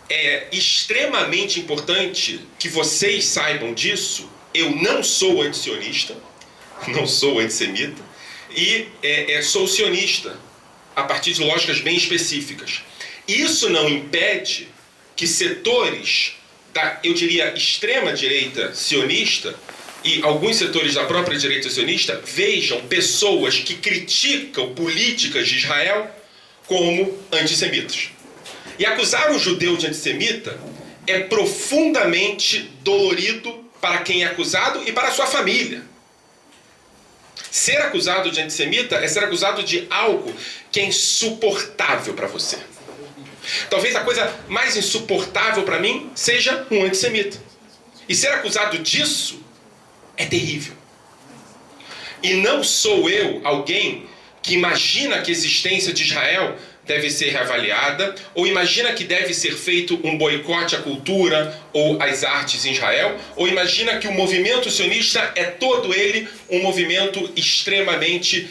É extremamente importante que vocês saibam disso. Eu não sou antisionista, não sou antissemita, e sou sionista, a partir de lógicas bem específicas. Isso não impede que setores da, eu diria, extrema-direita sionista e alguns setores da própria direita sionista vejam pessoas que criticam políticas de Israel como antissemitas. E acusar um judeu de antissemita é profundamente dolorido para quem é acusado e para a sua família. Ser acusado de antissemita é ser acusado de algo que é insuportável para você. Talvez a coisa mais insuportável para mim seja um antissemita. E ser acusado disso é terrível. E não sou eu alguém que imagina que a existência de Israel deve ser reavaliada, ou imagina que deve ser feito um boicote à cultura ou às artes em Israel, ou imagina que o movimento sionista é todo ele um movimento extremamente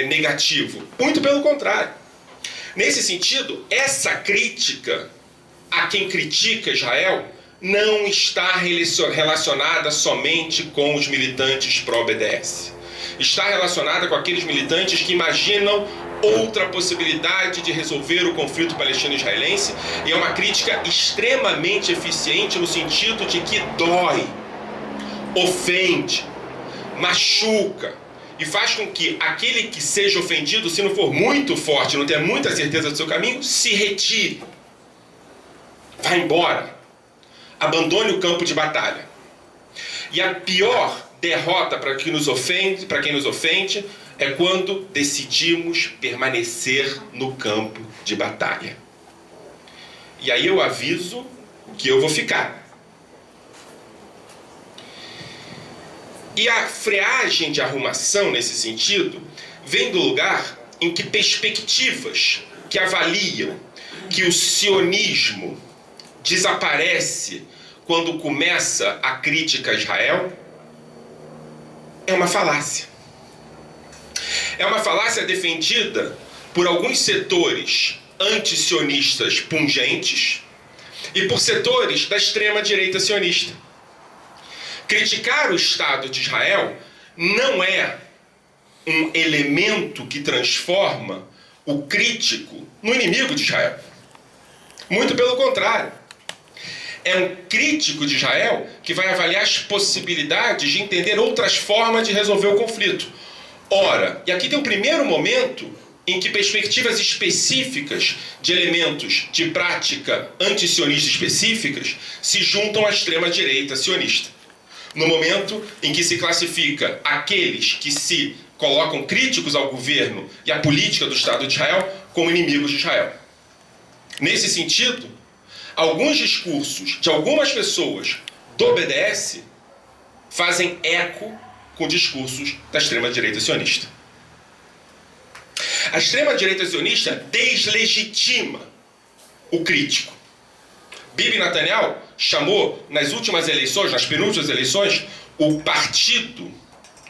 negativo. Muito pelo contrário. Nesse sentido, essa crítica a quem critica Israel não está relacionada somente com os militantes pró-BDS. Está relacionada com aqueles militantes que imaginam outra possibilidade de resolver o conflito palestino-israelense, e é uma crítica extremamente eficiente no sentido de que dói, ofende, machuca, e faz com que aquele que seja ofendido, se não for muito forte, não tenha muita certeza do seu caminho, se retire, vá embora, abandone o campo de batalha. E a pior derrota para quem nos ofende é quando decidimos permanecer no campo de batalha. E aí eu aviso que eu vou ficar. E a freagem de arrumação, nesse sentido, vem do lugar em que perspectivas que avaliam que o sionismo desaparece quando começa a crítica a Israel é uma falácia. É uma falácia defendida por alguns setores anti-sionistas pungentes e por setores da extrema-direita sionista. Criticar o Estado de Israel não é um elemento que transforma o crítico no inimigo de Israel. Muito pelo contrário. É um crítico de Israel que vai avaliar as possibilidades de entender outras formas de resolver o conflito. Ora, e aqui tem o primeiro momento em que perspectivas específicas de elementos de prática anti-sionista específicas se juntam à extrema-direita sionista. No momento em que se classifica aqueles que se colocam críticos ao governo e à política do Estado de Israel como inimigos de Israel. Nesse sentido, alguns discursos de algumas pessoas do BDS fazem eco com discursos da extrema-direita sionista. A extrema-direita sionista deslegitima o crítico. Bibi Netanyahu chamou nas últimas eleições, nas penúltimas eleições, o partido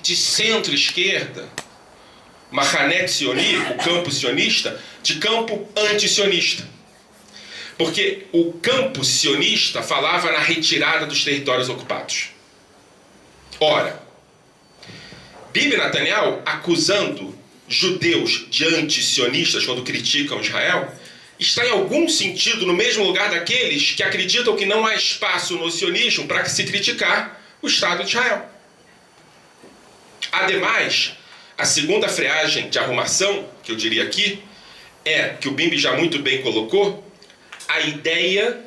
de centro-esquerda, Mahané Tsioni, o campo sionista, de campo anti-sionista. Porque o campo sionista falava na retirada dos territórios ocupados. Ora, Bibi Netanyahu, acusando judeus de anti-sionistas quando criticam Israel, está em algum sentido no mesmo lugar daqueles que acreditam que não há espaço no sionismo para se criticar o Estado de Israel. Ademais, a segunda freagem de arrumação, que eu diria aqui, é, que o Bibi já muito bem colocou, a ideia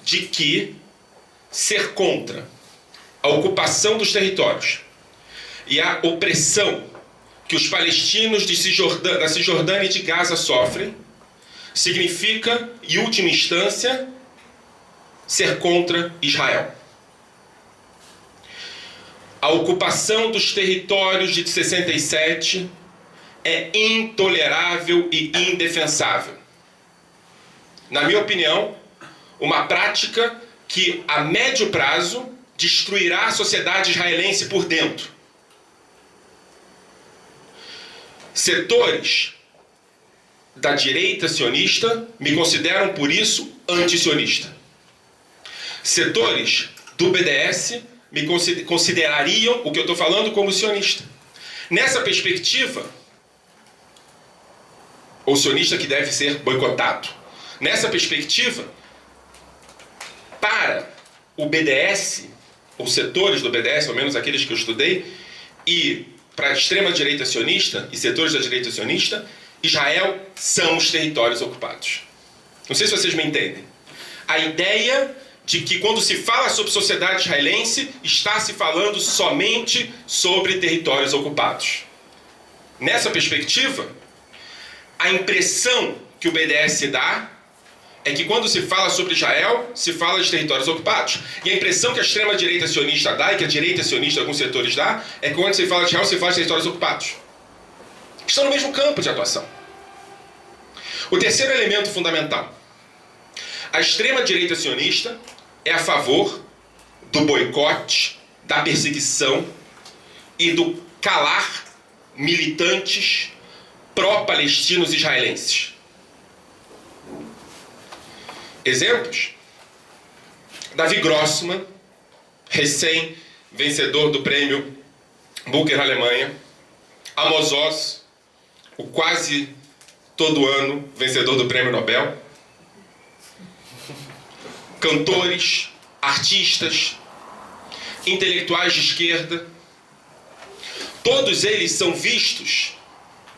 de que ser contra a ocupação dos territórios e a opressão que os palestinos da Cisjordânia e de Gaza sofrem significa, em última instância, ser contra Israel. A ocupação dos territórios de 67 é intolerável e indefensável. Na minha opinião, uma prática que, a médio prazo, destruirá a sociedade israelense por dentro. Setores da direita sionista me consideram, por isso, anti-sionista. Setores do BDS me considerariam o que eu estou falando como sionista. Nessa perspectiva, ou sionista que deve ser boicotado. Nessa perspectiva, para o BDS, ou setores do BDS, pelo menos aqueles que eu estudei, e para a extrema-direita sionista e setores da direita sionista, Israel são os territórios ocupados. Não sei se vocês me entendem. A ideia de que quando se fala sobre sociedade israelense, está se falando somente sobre territórios ocupados. Nessa perspectiva, a impressão que o BDS dá é que quando se fala sobre Israel, se fala de territórios ocupados. E a impressão que a extrema-direita sionista dá, e que a direita sionista, alguns setores dá, é que quando se fala de Israel, se fala de territórios ocupados. Estão no mesmo campo de atuação. O terceiro elemento fundamental. A extrema-direita sionista é a favor do boicote, da perseguição e do calar militantes pró-palestinos israelenses. Exemplos? Davi Grossman, recém-vencedor do prêmio Booker Alemanha. Amos Oz, o quase todo ano vencedor do prêmio Nobel. Cantores, artistas, intelectuais de esquerda. Todos eles são vistos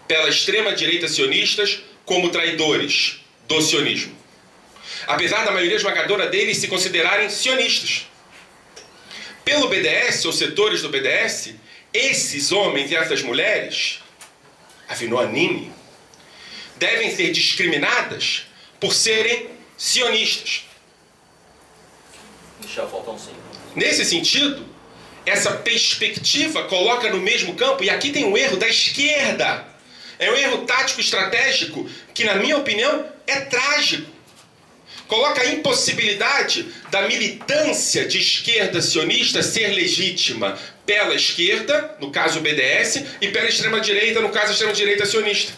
pela extrema-direita sionistas como traidores do sionismo. Apesar da maioria esmagadora deles se considerarem sionistas. Pelo BDS, ou setores do BDS, esses homens e essas mulheres, Avinoam Anine, devem ser discriminadas por serem sionistas. Michel, falta um sim. Nesse sentido, essa perspectiva coloca no mesmo campo, e aqui tem um erro da esquerda, é um erro tático estratégico que, na minha opinião, é trágico. Coloca a impossibilidade da militância de esquerda sionista ser legítima pela esquerda, no caso o BDS, e pela extrema-direita, no caso a extrema-direita sionista.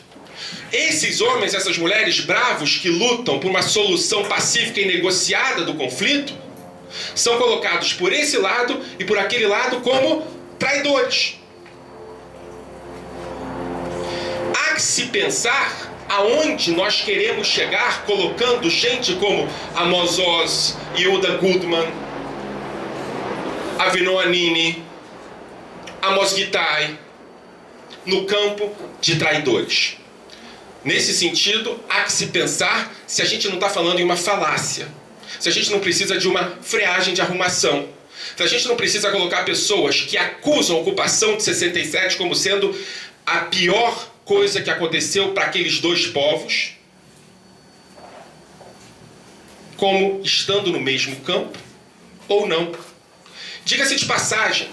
Esses homens, essas mulheres bravos que lutam por uma solução pacífica e negociada do conflito, são colocados por esse lado e por aquele lado como traidores. Há que se pensar aonde nós queremos chegar colocando gente como Amos Oz, Yehuda Goodman, Avinoam Anine, Amos Gittai, no campo de traidores. Nesse sentido, há que se pensar se a gente não está falando em uma falácia, se a gente não precisa de uma freagem de arrumação, se a gente não precisa colocar pessoas que acusam a ocupação de 67 como sendo a pior coisa que aconteceu para aqueles dois povos, como estando no mesmo campo ou não. Diga-se de passagem,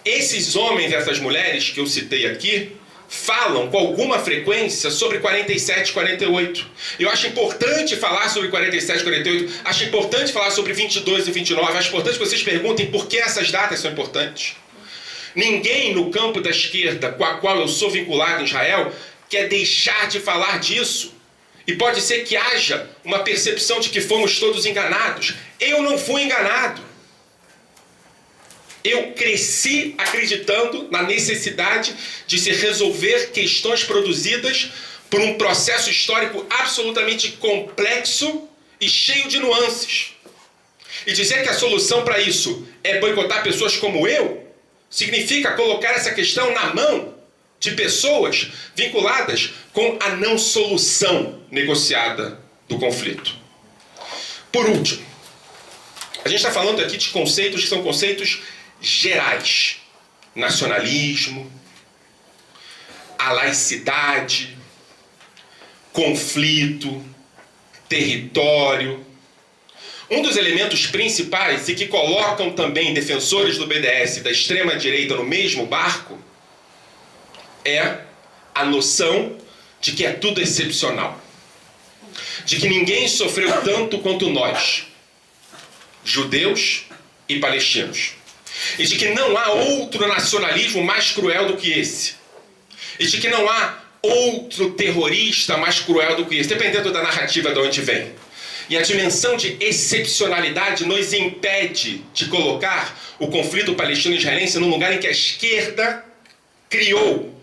esses homens e essas mulheres que eu citei aqui falam com alguma frequência sobre 47 e 48. Eu acho importante falar sobre 47 e 48, acho importante falar sobre 22 e 29, acho importante que vocês perguntem por que essas datas são importantes. Ninguém no campo da esquerda com a qual eu sou vinculado em Israel quer deixar de falar disso. E pode ser que haja uma percepção de que fomos todos enganados. Eu não fui enganado. Eu cresci acreditando na necessidade de se resolver questões produzidas por um processo histórico absolutamente complexo e cheio de nuances. E dizer que a solução para isso é boicotar pessoas como eu, significa colocar essa questão na mão de pessoas vinculadas com a não solução negociada do conflito. Por último, a gente está falando aqui de conceitos que são conceitos gerais. Nacionalismo, a laicidade, conflito, território. Um dos elementos principais e que colocam também defensores do BDS e da extrema-direita no mesmo barco é a noção de que é tudo excepcional. De que ninguém sofreu tanto quanto nós, judeus e palestinos. E de que não há outro nacionalismo mais cruel do que esse. E de que não há outro terrorista mais cruel do que esse, dependendo da narrativa de onde vem. E a dimensão de excepcionalidade nos impede de colocar o conflito palestino-israelense num lugar em que a esquerda criou,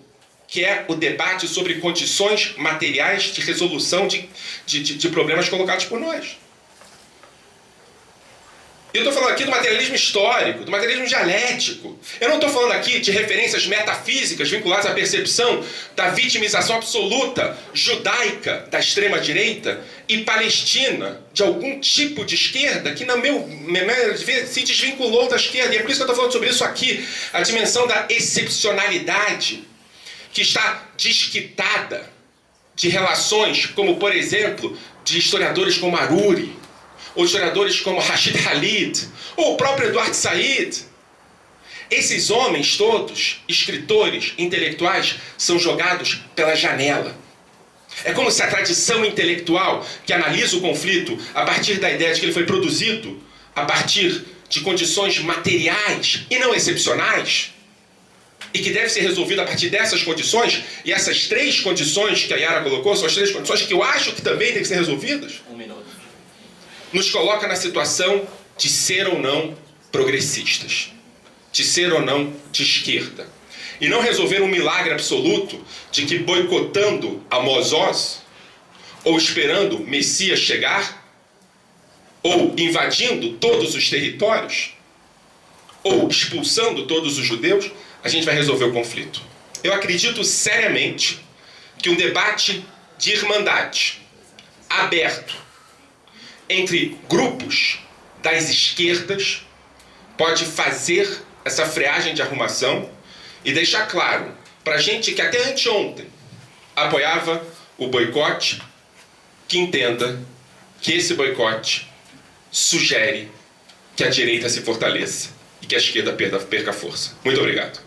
que é o debate sobre condições materiais de resolução de problemas colocados por nós. Eu estou falando aqui do materialismo histórico, do materialismo dialético. Eu não estou falando aqui de referências metafísicas vinculadas à percepção da vitimização absoluta judaica da extrema-direita e palestina de algum tipo de esquerda que, na minha se desvinculou da esquerda. E é por isso que eu estou falando sobre isso aqui. A dimensão da excepcionalidade que está desquitada de relações como, por exemplo, de historiadores como Aruri, ou historiadores como Rashid Khalid, ou o próprio Eduardo Said. Esses homens todos, escritores, intelectuais, são jogados pela janela. É como se a tradição intelectual que analisa o conflito a partir da ideia de que ele foi produzido a partir de condições materiais e não excepcionais, e que deve ser resolvido a partir dessas condições, e essas três condições que a Yara colocou são as três condições que eu acho que também têm que ser resolvidas, nos coloca na situação de ser ou não progressistas, de ser ou não de esquerda. E não resolver um milagre absoluto de que boicotando Amos Oz, ou esperando o Messias chegar, ou invadindo todos os territórios, ou expulsando todos os judeus, a gente vai resolver o conflito. Eu acredito seriamente que um debate de irmandade, aberto, entre grupos das esquerdas, pode fazer essa freagem de arrumação e deixar claro para gente que até anteontem apoiava o boicote, que entenda que esse boicote sugere que a direita se fortaleça e que a esquerda perca força. Muito obrigado.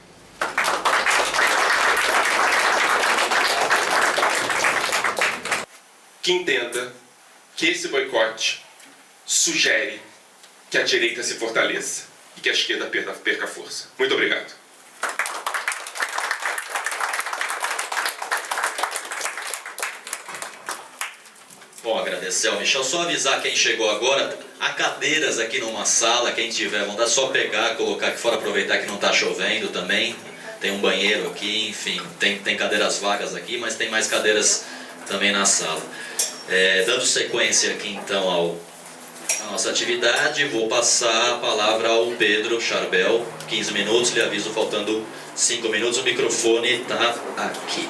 Que entenda que esse boicote sugere que a direita se fortaleça e que a esquerda perca força. Muito obrigado. Bom, agradecer ao Michel. Só avisar quem chegou agora, há cadeiras aqui numa sala, quem tiver vontade, só pegar, colocar aqui fora, aproveitar que não está chovendo também. Tem um banheiro aqui, enfim, tem cadeiras vagas aqui, mas tem mais cadeiras também na sala. Dando sequência aqui então à nossa atividade, vou passar a palavra ao Pedro Charbel, 15 minutos, lhe aviso faltando 5 minutos, o microfone está aqui.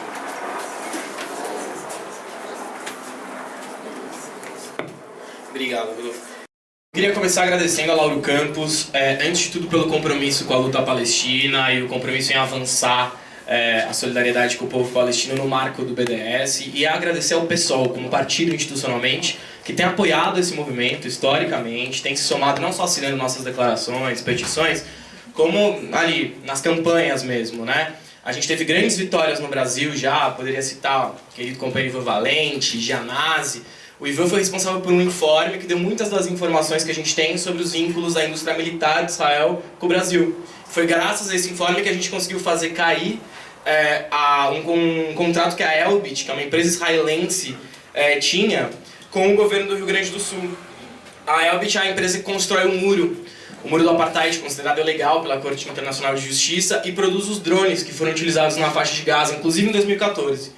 Obrigado, Rodolfo. Queria começar agradecendo a Lauro Campos, antes de tudo pelo compromisso com a luta palestina e o compromisso em avançar a solidariedade com o povo palestino no marco do BDS, e agradecer ao PSOL como partido institucionalmente que tem apoiado esse movimento historicamente, tem se somado não só assinando nossas declarações, petições, como ali nas campanhas mesmo, né? A gente teve grandes vitórias no Brasil já, poderia citar o querido companheiro Ivan Valente, Gianazzi. O Ivan foi responsável por um informe que deu muitas das informações que a gente tem sobre os vínculos da indústria militar de Israel com o Brasil. Foi graças a esse informe que a gente conseguiu fazer cair um contrato que a Elbit, que é uma empresa israelense, tinha com o governo do Rio Grande do Sul. A Elbit é a empresa que constrói o muro do apartheid, considerado ilegal pela Corte Internacional de Justiça, e produz os drones que foram utilizados na faixa de Gaza, inclusive em 2014.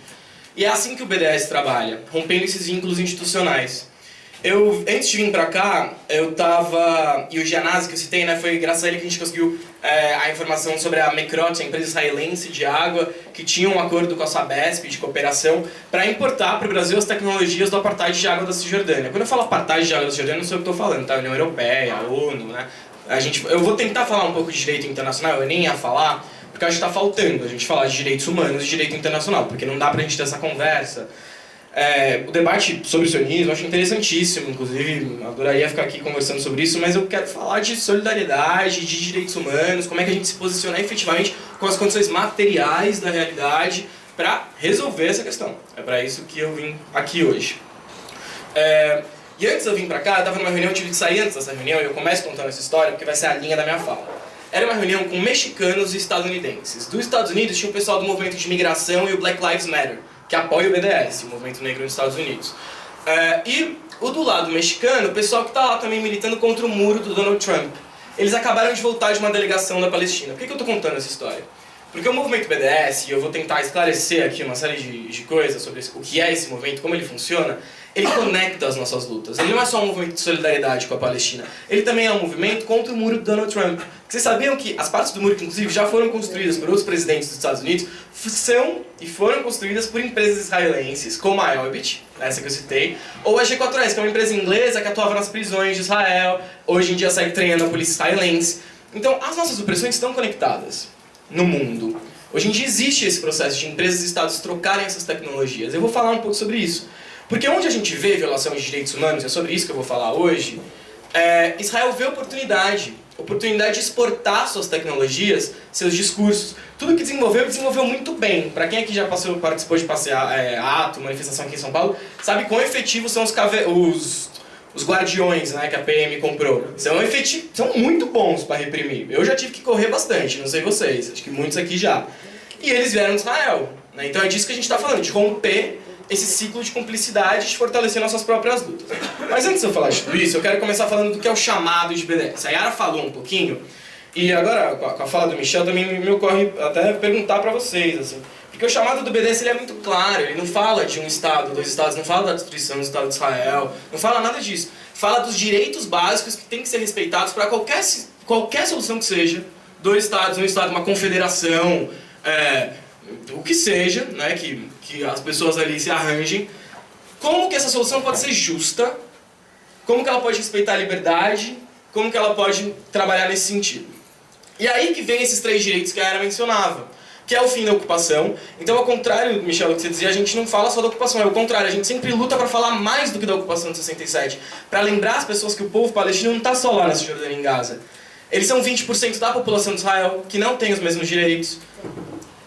E é assim que o BDS trabalha, rompendo esses vínculos institucionais. Antes de vir pra cá, e o Gianazzi que eu citei, né, foi graças a ele que a gente conseguiu a informação sobre a Mekrot, a empresa israelense de água, que tinha um acordo com a Sabesp de cooperação para importar para o Brasil as tecnologias do apartheid de água da Cisjordânia. Quando eu falo apartheid de água da Cisjordânia, não sei o que eu estou falando, tá? A União Europeia, a ONU, né? Eu vou tentar falar um pouco de direito internacional, eu nem ia falar, porque eu acho que está faltando a gente falar de direitos humanos e direito internacional, porque não dá pra gente ter essa conversa. O debate sobre o sionismo eu acho interessantíssimo, inclusive adoraria ficar aqui conversando sobre isso, mas eu quero falar de solidariedade, de direitos humanos, como é que a gente se posiciona efetivamente com as condições materiais da realidade para resolver essa questão. É para isso que eu vim aqui hoje. E antes de eu vir para cá, eu estava numa reunião, eu tive que sair antes dessa reunião, e eu começo contando essa história porque vai ser a linha da minha fala. Era uma reunião com mexicanos e estadunidenses. Dos Estados Unidos tinha o pessoal do movimento de migração e o Black Lives Matter, que apoia o BDS, o movimento negro nos Estados Unidos. E o do lado mexicano, o pessoal que está lá também militando contra o muro do Donald Trump. Eles acabaram de voltar de uma delegação da Palestina. Por que eu estou contando essa história? Porque o movimento BDS, e eu vou tentar esclarecer aqui uma série de coisas sobre o que é esse movimento, como ele funciona, ele conecta as nossas lutas. Ele não é só um movimento de solidariedade com a Palestina, ele também é um movimento contra o muro do Donald Trump. Vocês sabiam que as partes do muro, que inclusive já foram construídas por outros presidentes dos Estados Unidos, foram construídas por empresas israelenses, como a Elbit, essa que eu citei, ou a G4S, que é uma empresa inglesa que atuava nas prisões de Israel, hoje em dia segue treinando a polícia israelense. Então, as nossas opressões estão conectadas no mundo. Hoje em dia existe esse processo de empresas e estados trocarem essas tecnologias. Eu vou falar um pouco sobre isso. Porque onde a gente vê violação de direitos humanos, é sobre isso que eu vou falar hoje, Israel vê oportunidade de exportar suas tecnologias, seus discursos. Tudo que desenvolveu muito bem. Para quem aqui já participou de ato, manifestação aqui em São Paulo, sabe quão efetivos são os guardiões, né, que a PM comprou. São muito bons para reprimir. Eu já tive que correr bastante, não sei vocês, acho que muitos aqui já. E eles vieram de Israel. Né? Então é disso que a gente está falando, de romper esse ciclo de cumplicidade, de fortalecer nossas próprias lutas. Mas antes de eu falar de tudo isso, eu quero começar falando do que é o chamado de BDS. A Yara falou um pouquinho, e agora, com a fala do Michel, também me ocorre até perguntar para vocês, assim, porque o chamado do BDS ele é muito claro, ele não fala de um Estado, dois Estados, não fala da destruição do Estado de Israel, não fala nada disso. Fala dos direitos básicos que têm que ser respeitados para qualquer solução que seja, dois Estados, um Estado, uma confederação, o que seja, né, que as pessoas ali se arranjem, como que essa solução pode ser justa, como que ela pode respeitar a liberdade, como que ela pode trabalhar nesse sentido. E aí que vem esses 3 direitos que a Era mencionava, que é o fim da ocupação. Então, ao contrário, Michel, do que você dizia, a gente não fala só da ocupação, é o contrário, a gente sempre luta para falar mais do que da ocupação de 67, para lembrar as pessoas que o povo palestino não está só lá na Cisjordânia e em Gaza. Eles são 20% da população de Israel, que não tem os mesmos direitos.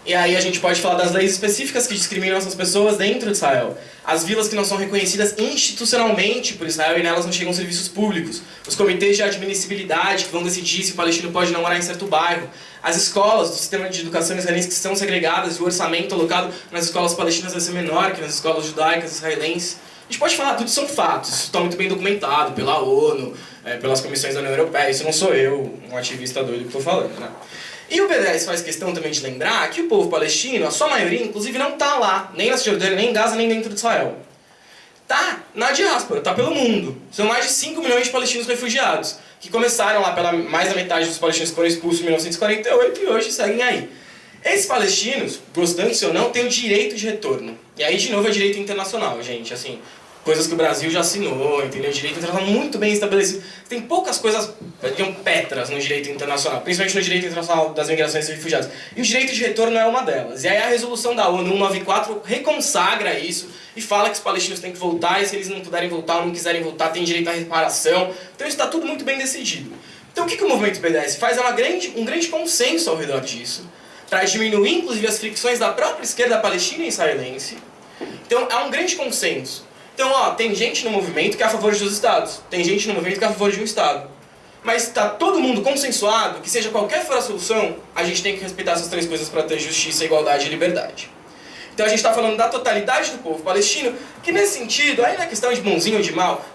E aí a gente pode falar das leis específicas que discriminam essas pessoas dentro de Israel. As vilas que não são reconhecidas institucionalmente por Israel e nelas não chegam serviços públicos. Os comitês de admissibilidade que vão decidir se o palestino pode não morar em certo bairro. As escolas do sistema de educação israelense que estão segregadas e o orçamento alocado nas escolas palestinas vai ser menor que nas escolas judaicas israelenses. A gente pode falar, tudo são fatos. Isso está muito bem documentado pela ONU, pelas comissões da União Europeia. Isso não sou eu, um ativista doido que estou falando, né? E o BDS faz questão também de lembrar que o povo palestino, a sua maioria, inclusive, não está lá, nem na Cisjordânia, nem em Gaza, nem dentro de Israel. Está na diáspora, está pelo mundo. São mais de 5 milhões de palestinos refugiados, que começaram lá pela mais da metade dos palestinos que foram expulsos em 1948 e hoje seguem aí. Esses palestinos, gostando-se ou não, têm o direito de retorno. E aí, de novo, é direito internacional, gente, assim... Coisas que o Brasil já assinou, entendeu? O direito internacional muito bem estabelecido. Tem poucas coisas, digamos, petras no direito internacional, principalmente no direito internacional das migrações e refugiados. E o direito de retorno é uma delas. E aí a resolução da ONU 194 reconsagra isso e fala que os palestinos têm que voltar e se eles não puderem voltar ou não quiserem voltar, têm direito à reparação. Então isso está tudo muito bem decidido. Então o que o movimento BDS faz é um grande consenso ao redor disso, para diminuir inclusive as fricções da própria esquerda palestina e israelense. Então há um grande consenso. Então, tem gente no movimento que é a favor dos Estados, tem gente no movimento que é a favor de um Estado. Mas está todo mundo consensuado que, seja qualquer for a solução, a gente tem que respeitar essas 3 coisas para ter justiça, igualdade e liberdade. Então a gente está falando da totalidade do povo palestino, que nesse sentido, aí na questão de bonzinho ou de mal,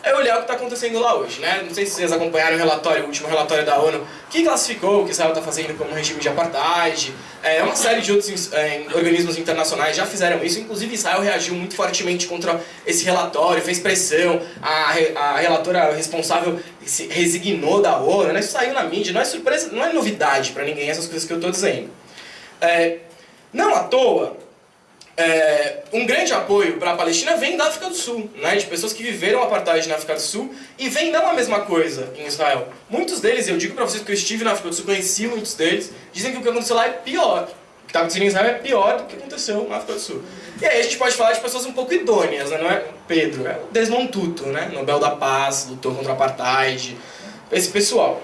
é olhar o que está acontecendo lá hoje, né? Não sei se vocês acompanharam o último relatório da ONU, que classificou o que Israel está fazendo como um regime de apartheid. Uma série de outros organismos internacionais já fizeram isso, inclusive Israel reagiu muito fortemente contra esse relatório, fez pressão, a relatora responsável se resignou da ONU, né? Isso saiu na mídia, não é surpresa, não é novidade para ninguém essas coisas que eu estou dizendo. Não à toa, um grande apoio para a Palestina vem da África do Sul, né, de pessoas que viveram o apartheid na África do Sul e vem não a mesma coisa em Israel. Muitos deles, eu digo para vocês que eu estive na África do Sul, conheci muitos deles, dizem que o que aconteceu lá é pior. O que está acontecendo em Israel é pior do que aconteceu na África do Sul. E aí a gente pode falar de pessoas um pouco idôneas, né, não é Pedro, é o Desmond Tutu, né, Nobel da Paz, lutou contra o apartheid, esse pessoal.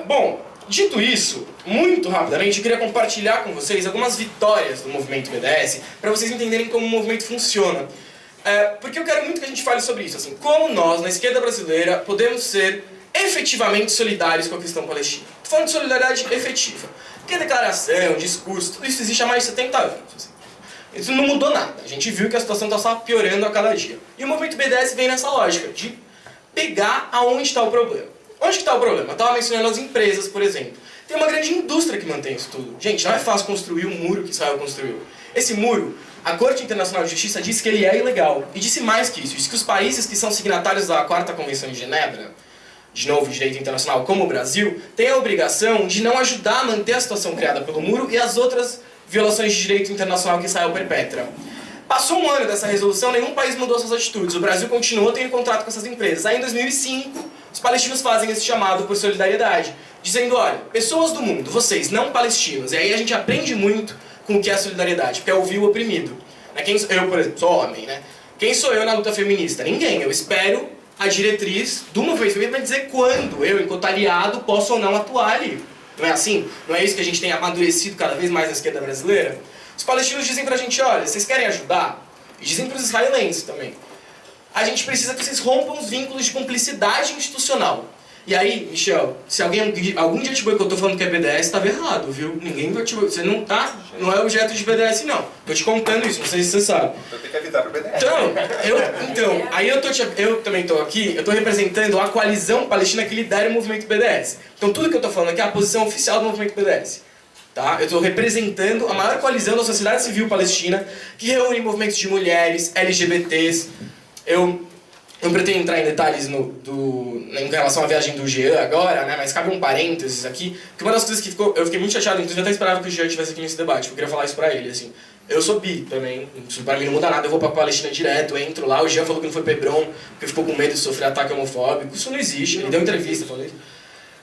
Bom, dito isso, muito rapidamente, eu queria compartilhar com vocês algumas vitórias do movimento BDS, para vocês entenderem como o movimento funciona. Porque eu quero muito que a gente fale sobre isso, assim, como nós, na esquerda brasileira, podemos ser efetivamente solidários com a questão palestina. Estou falando de solidariedade efetiva. Porque declaração, discurso, tudo isso existe há mais de 70 anos. Assim. Isso não mudou nada. A gente viu que a situação está só piorando a cada dia. E o movimento BDS vem nessa lógica, de pegar aonde está o problema. Onde que está o problema? Eu estava mencionando as empresas, por exemplo. Tem uma grande indústria que mantém isso tudo. Gente, não é fácil construir um muro que Israel construiu. Esse muro, a Corte Internacional de Justiça disse que ele é ilegal. E disse mais que isso. Disse que os países que são signatários da 4ª Convenção de Genebra, de novo, direito internacional, como o Brasil, têm a obrigação de não ajudar a manter a situação criada pelo muro e as outras violações de direito internacional que Israel perpetra. Passou um ano dessa resolução, nenhum país mudou suas atitudes. O Brasil continuou tendo contrato com essas empresas. Aí, em 2005, os palestinos fazem esse chamado por solidariedade, dizendo, olha, pessoas do mundo, vocês, não palestinos. E aí a gente aprende muito com o que é solidariedade, porque é ouvir o oprimido. Eu, por exemplo, sou homem, né? Quem sou eu na luta feminista? Ninguém. Eu espero a diretriz do movimento feminista para dizer quando eu, enquanto aliado, posso ou não atuar ali. Não é assim? Não é isso que a gente tem amadurecido cada vez mais na esquerda brasileira? Os palestinos dizem pra gente, olha, vocês querem ajudar? E dizem pros israelenses também. A gente precisa que vocês rompam os vínculos de cumplicidade institucional. E aí, Michel, se algum dia te boicotou falando que é BDS, estava errado, viu? Ninguém vai te boicotar. Você não é objeto de BDS, não. Tô te contando isso, não sei se você sabe. Então tem que evitar pro BDS. Eu também tô aqui, eu tô representando a coalizão palestina que lidera o movimento BDS. Então tudo que eu tô falando aqui é a posição oficial do movimento BDS. Tá? Eu estou representando a maior coalizão da sociedade civil palestina, que reúne movimentos de mulheres, LGBTs. Eu não pretendo entrar em detalhes em relação à viagem do Jean agora, né? Mas cabe um parênteses aqui, que uma das coisas que eu fiquei muito chateado, inclusive eu até esperava que o Jean estivesse aqui nesse debate, eu queria falar isso pra ele, assim. Eu sou bi também, isso pra mim não muda nada, eu vou pra Palestina direto, entro lá, o Jean falou que não foi pra Hebron, porque ficou com medo de sofrer ataque homofóbico, isso não existe, ele deu entrevista, falou isso.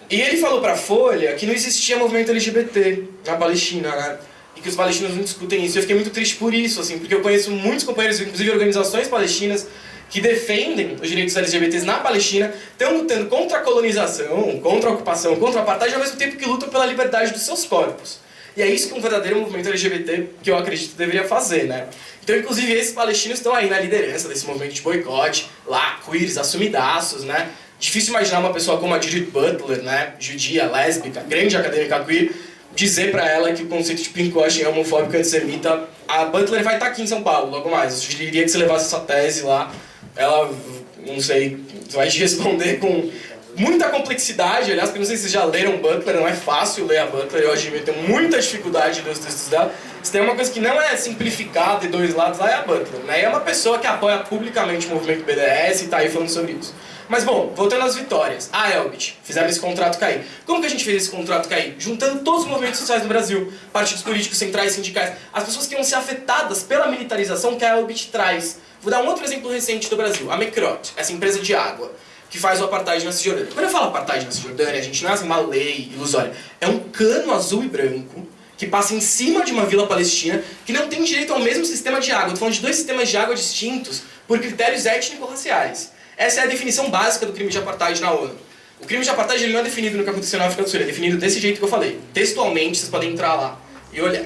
E ele falou pra Folha que não existia movimento LGBT na Palestina, né? E que os palestinos não discutem isso. Eu fiquei muito triste por isso, assim, porque eu conheço muitos companheiros, inclusive organizações palestinas, que defendem os direitos LGBTs na Palestina, estão lutando contra a colonização, contra a ocupação, contra a apartheid, ao mesmo tempo que lutam pela liberdade dos seus corpos. E é isso que um verdadeiro movimento LGBT, que eu acredito, deveria fazer, né? Então, inclusive, esses palestinos estão aí na liderança desse movimento de boicote, lá, queers, assumidaços, né? Difícil imaginar uma pessoa como a Judith Butler, né? Judia, lésbica, grande acadêmica queer, dizer pra ela que o conceito de pinkwashing é homofóbico e antissemita. A Butler vai estar aqui em São Paulo, logo mais. Eu sugeriria que você levasse essa tese lá. Ela, não sei, vai te responder com muita complexidade, aliás, porque não sei se vocês já leram Butler, não é fácil ler a Butler, eu admito, eu tenho muita dificuldade de ler os textos dela. Se tem uma coisa que não é simplificada de dois lados, lá é a Butler, né? E é uma pessoa que apoia publicamente o movimento BDS e tá aí falando sobre isso. Mas bom, voltando às vitórias. A Elbit, fizeram esse contrato cair. Como que a gente fez esse contrato cair? Juntando todos os movimentos sociais do Brasil, partidos políticos, centrais, sindicais, as pessoas que iam ser afetadas pela militarização que a Elbit traz. Vou dar um outro exemplo recente do Brasil, a Mecrot, essa empresa de água, que faz o apartheid na Cisjordânia. Quando eu falo apartheid na Cisjordânia, a gente não é assim uma lei ilusória. É um cano azul e branco que passa em cima de uma vila palestina que não tem direito ao mesmo sistema de água. Estou falando de dois sistemas de água distintos por critérios étnico-raciais. Essa é a definição básica do crime de apartheid na ONU. O crime de apartheid ele não é definido no que aconteceu na África do Sul, é definido desse jeito que eu falei. Textualmente, vocês podem entrar lá e olhar.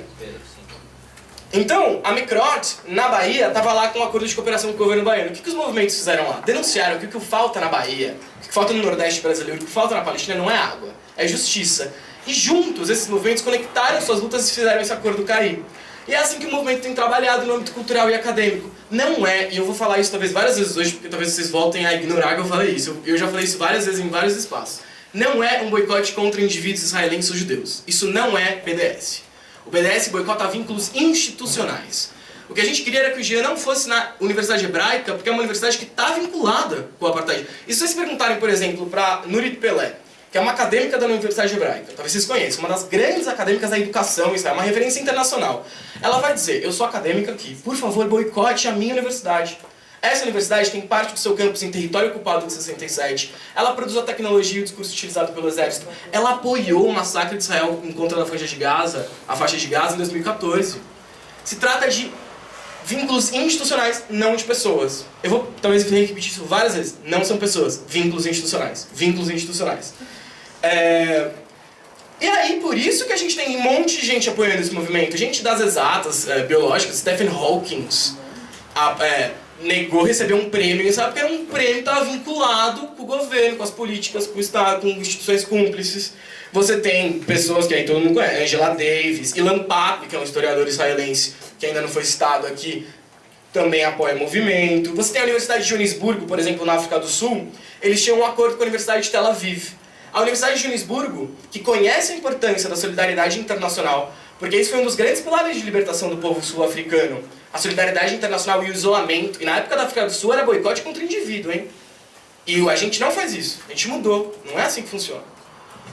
Então, a Mecrot, na Bahia, estava lá com um acordo de cooperação com o governo baiano. O que os movimentos fizeram lá? Denunciaram que o que falta na Bahia, o que falta no Nordeste brasileiro, o que falta na Palestina não é água, é justiça. E juntos, esses movimentos conectaram suas lutas e fizeram esse acordo cair. E é assim que o movimento tem trabalhado no âmbito cultural e acadêmico. Não é, e eu vou falar isso talvez várias vezes hoje, porque talvez vocês voltem a ignorar que eu falei isso. Eu já falei isso várias vezes em vários espaços. Não é um boicote contra indivíduos israelenses ou judeus. Isso não é BDS. O BDS boicota vínculos institucionais. O que a gente queria era que o Jean não fosse na Universidade Hebraica, porque é uma universidade que está vinculada com o apartheid. E se vocês perguntarem, por exemplo, para Nurit Pelé, que é uma acadêmica da Universidade Hebraica, talvez vocês conheçam, uma das grandes acadêmicas da educação, isso é uma referência internacional. Ela vai dizer, eu sou acadêmica aqui, por favor, boicote a minha universidade. Essa universidade tem parte do seu campus em território ocupado de 67. Ela produz a tecnologia e o discurso utilizado pelo exército. Ela apoiou o massacre de Israel em contra da faixa de Gaza, em 2014. Se trata de vínculos institucionais, não de pessoas. Eu vou talvez repetir isso várias vezes. Não são pessoas, vínculos institucionais. Vínculos institucionais. E aí, por isso que a gente tem um monte de gente apoiando esse movimento. Gente das exatas, biológicas, Stephen Hawking, negou receber um prêmio, sabe? Porque era um prêmio que estava vinculado com o governo, com as políticas, com o Estado, com instituições cúmplices. Você tem pessoas que aí todo mundo conhece, Angela Davis, Ilan Pappé, que é um historiador israelense, que ainda não foi citado aqui, também apoia o movimento. Você tem a Universidade de Joanesburgo, por exemplo, na África do Sul, eles tinham um acordo com a Universidade de Tel Aviv. A Universidade de Joanesburgo, que conhece a importância da solidariedade internacional, porque isso foi um dos grandes pilares de libertação do povo sul-africano, a solidariedade internacional e o isolamento, e na época da África do Sul era boicote contra o indivíduo, hein? E a gente não faz isso, a gente mudou, não é assim que funciona.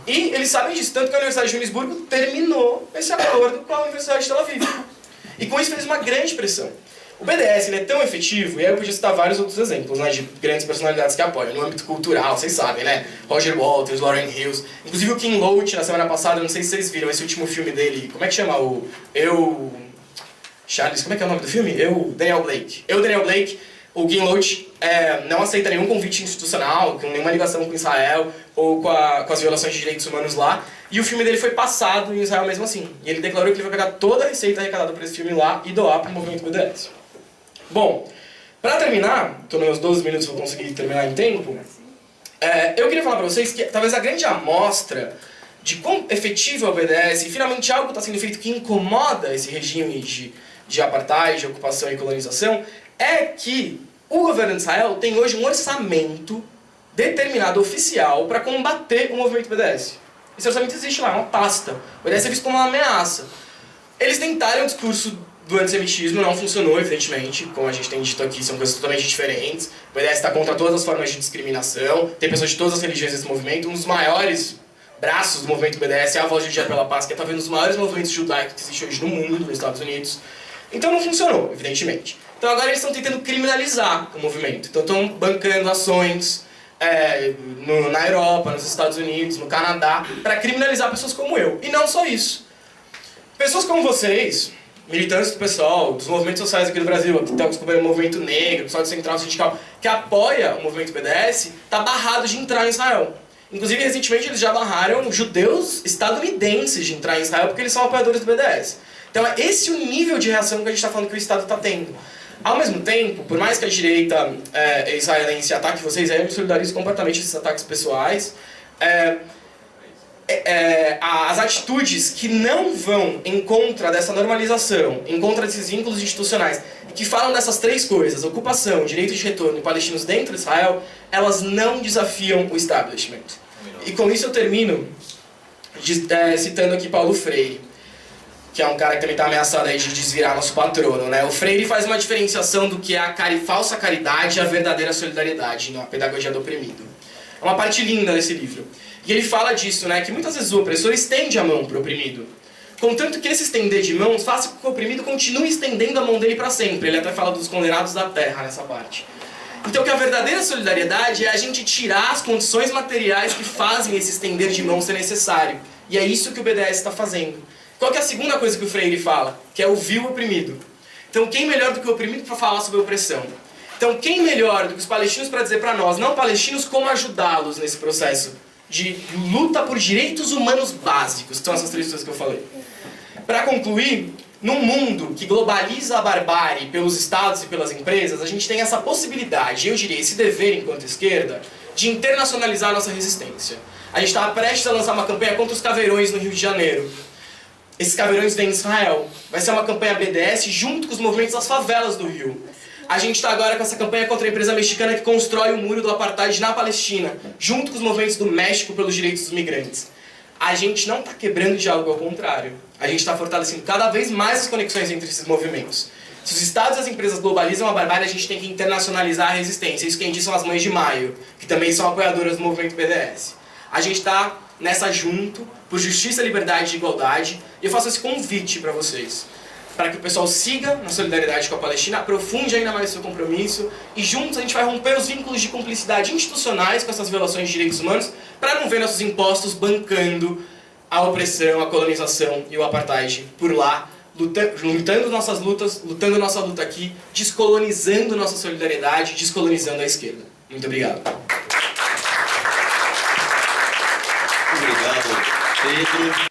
E eles sabem disso, tanto que a Universidade de Joanesburgo terminou esse acordo com a Universidade de Tel Aviv. E com isso fez uma grande pressão. O BDS ele é tão efetivo, e aí eu podia citar vários outros exemplos, né, de grandes personalidades que apoiam. No âmbito cultural, vocês sabem, né? Roger Waters, Lauryn Hills. Inclusive o King Loach, na semana passada, não sei se vocês viram esse último filme dele. Como é que chama? Charles, como é que é o nome do filme? Daniel Blake. O King Loach não aceita nenhum convite institucional, com nenhuma ligação com Israel, ou com as violações de direitos humanos lá. E o filme dele foi passado em Israel mesmo assim. E ele declarou que ele vai pegar toda a receita arrecadada por esse filme lá e doar para o movimento BDS. Bom, para terminar, estou nos meus 12 minutos, vou conseguir terminar em tempo, eu queria falar para vocês que talvez a grande amostra de quão efetivo é o BDS, e finalmente algo está sendo feito que incomoda esse regime de apartheid, de ocupação e colonização, é que o governo de Israel tem hoje um orçamento determinado, oficial, para combater o movimento BDS. Esse orçamento existe lá, é uma pasta. O BDS é visto como uma ameaça. Eles tentaram o discurso do antissemitismo, não funcionou, evidentemente, como a gente tem dito aqui, são coisas totalmente diferentes. O BDS está contra todas as formas de discriminação, tem pessoas de todas as religiões nesse movimento. Um dos maiores braços do movimento BDS é a Voz do Dia pela Paz, que é talvez um dos maiores movimentos judaicos que existe hoje no mundo, nos Estados Unidos. Então não funcionou, evidentemente. Então agora eles estão tentando criminalizar o movimento. Então estão bancando ações, na Europa, nos Estados Unidos, no Canadá, para criminalizar pessoas como eu. E não só isso. Pessoas como vocês, militantes do PSOL, dos movimentos sociais aqui do Brasil, que estão descobrindo o movimento negro, o pessoal do Central Sindical, que apoia o movimento BDS, está barrado de entrar em Israel. Inclusive, recentemente, eles já barraram judeus estadunidenses de entrar em Israel porque eles são apoiadores do BDS. Então, é esse o nível de reação que a gente está falando que o Estado está tendo. Ao mesmo tempo, por mais que a direita israelense ataque vocês, eu me solidarizo completamente com esses ataques pessoais, as atitudes que não vão em contra dessa normalização, em contra desses vínculos institucionais, que falam dessas três coisas, ocupação, direito de retorno e palestinos dentro de Israel, elas não desafiam o establishment. E com isso eu termino citando aqui Paulo Freire, que é um cara que também está ameaçado aí de desvirar nosso patrono, né? O Freire faz uma diferenciação do que é a falsa caridade e a verdadeira solidariedade, na Pedagogia do Oprimido. É uma parte linda desse livro. E ele fala disso, né? Que muitas vezes o opressor estende a mão para o oprimido. Contanto que esse estender de mãos faça com que o oprimido continue estendendo a mão dele para sempre. Ele até fala dos condenados da terra nessa parte. Então que a verdadeira solidariedade é a gente tirar as condições materiais que fazem esse estender de mão ser necessário. E é isso que o BDS está fazendo. Qual que é a segunda coisa que o Freire fala? Que é ouvir o oprimido. Então quem melhor do que o oprimido para falar sobre a opressão? Então quem melhor do que os palestinos para dizer para nós, não palestinos, como ajudá-los nesse processo de luta por direitos humanos básicos, que são essas três coisas que eu falei. Para concluir, num mundo que globaliza a barbárie pelos estados e pelas empresas, a gente tem essa possibilidade, eu diria, esse dever enquanto esquerda, de internacionalizar a nossa resistência. A gente está prestes a lançar uma campanha contra os caveirões no Rio de Janeiro. Esses caveirões vêm em Israel. Vai ser uma campanha BDS junto com os movimentos das favelas do Rio. A gente está agora com essa campanha contra a empresa mexicana que constrói o muro do apartheid na Palestina, junto com os movimentos do México pelos direitos dos migrantes. A gente não está quebrando o diálogo, ao contrário. A gente está fortalecendo cada vez mais as conexões entre esses movimentos. Se os estados e as empresas globalizam a barbárie, a gente tem que internacionalizar a resistência. Isso quem diz são as Mães de Maio, que também são apoiadoras do movimento BDS. A gente está nessa junto, por justiça, liberdade e igualdade, e eu faço esse convite para vocês, para que o pessoal siga na solidariedade com a Palestina, aprofunde ainda mais o seu compromisso, e juntos a gente vai romper os vínculos de cumplicidade institucionais com essas violações de direitos humanos, para não ver nossos impostos bancando a opressão, a colonização e o apartheid por lá, lutando nossas lutas, lutando nossa luta aqui, descolonizando nossa solidariedade, descolonizando a esquerda. Muito obrigado. Obrigado, Pedro.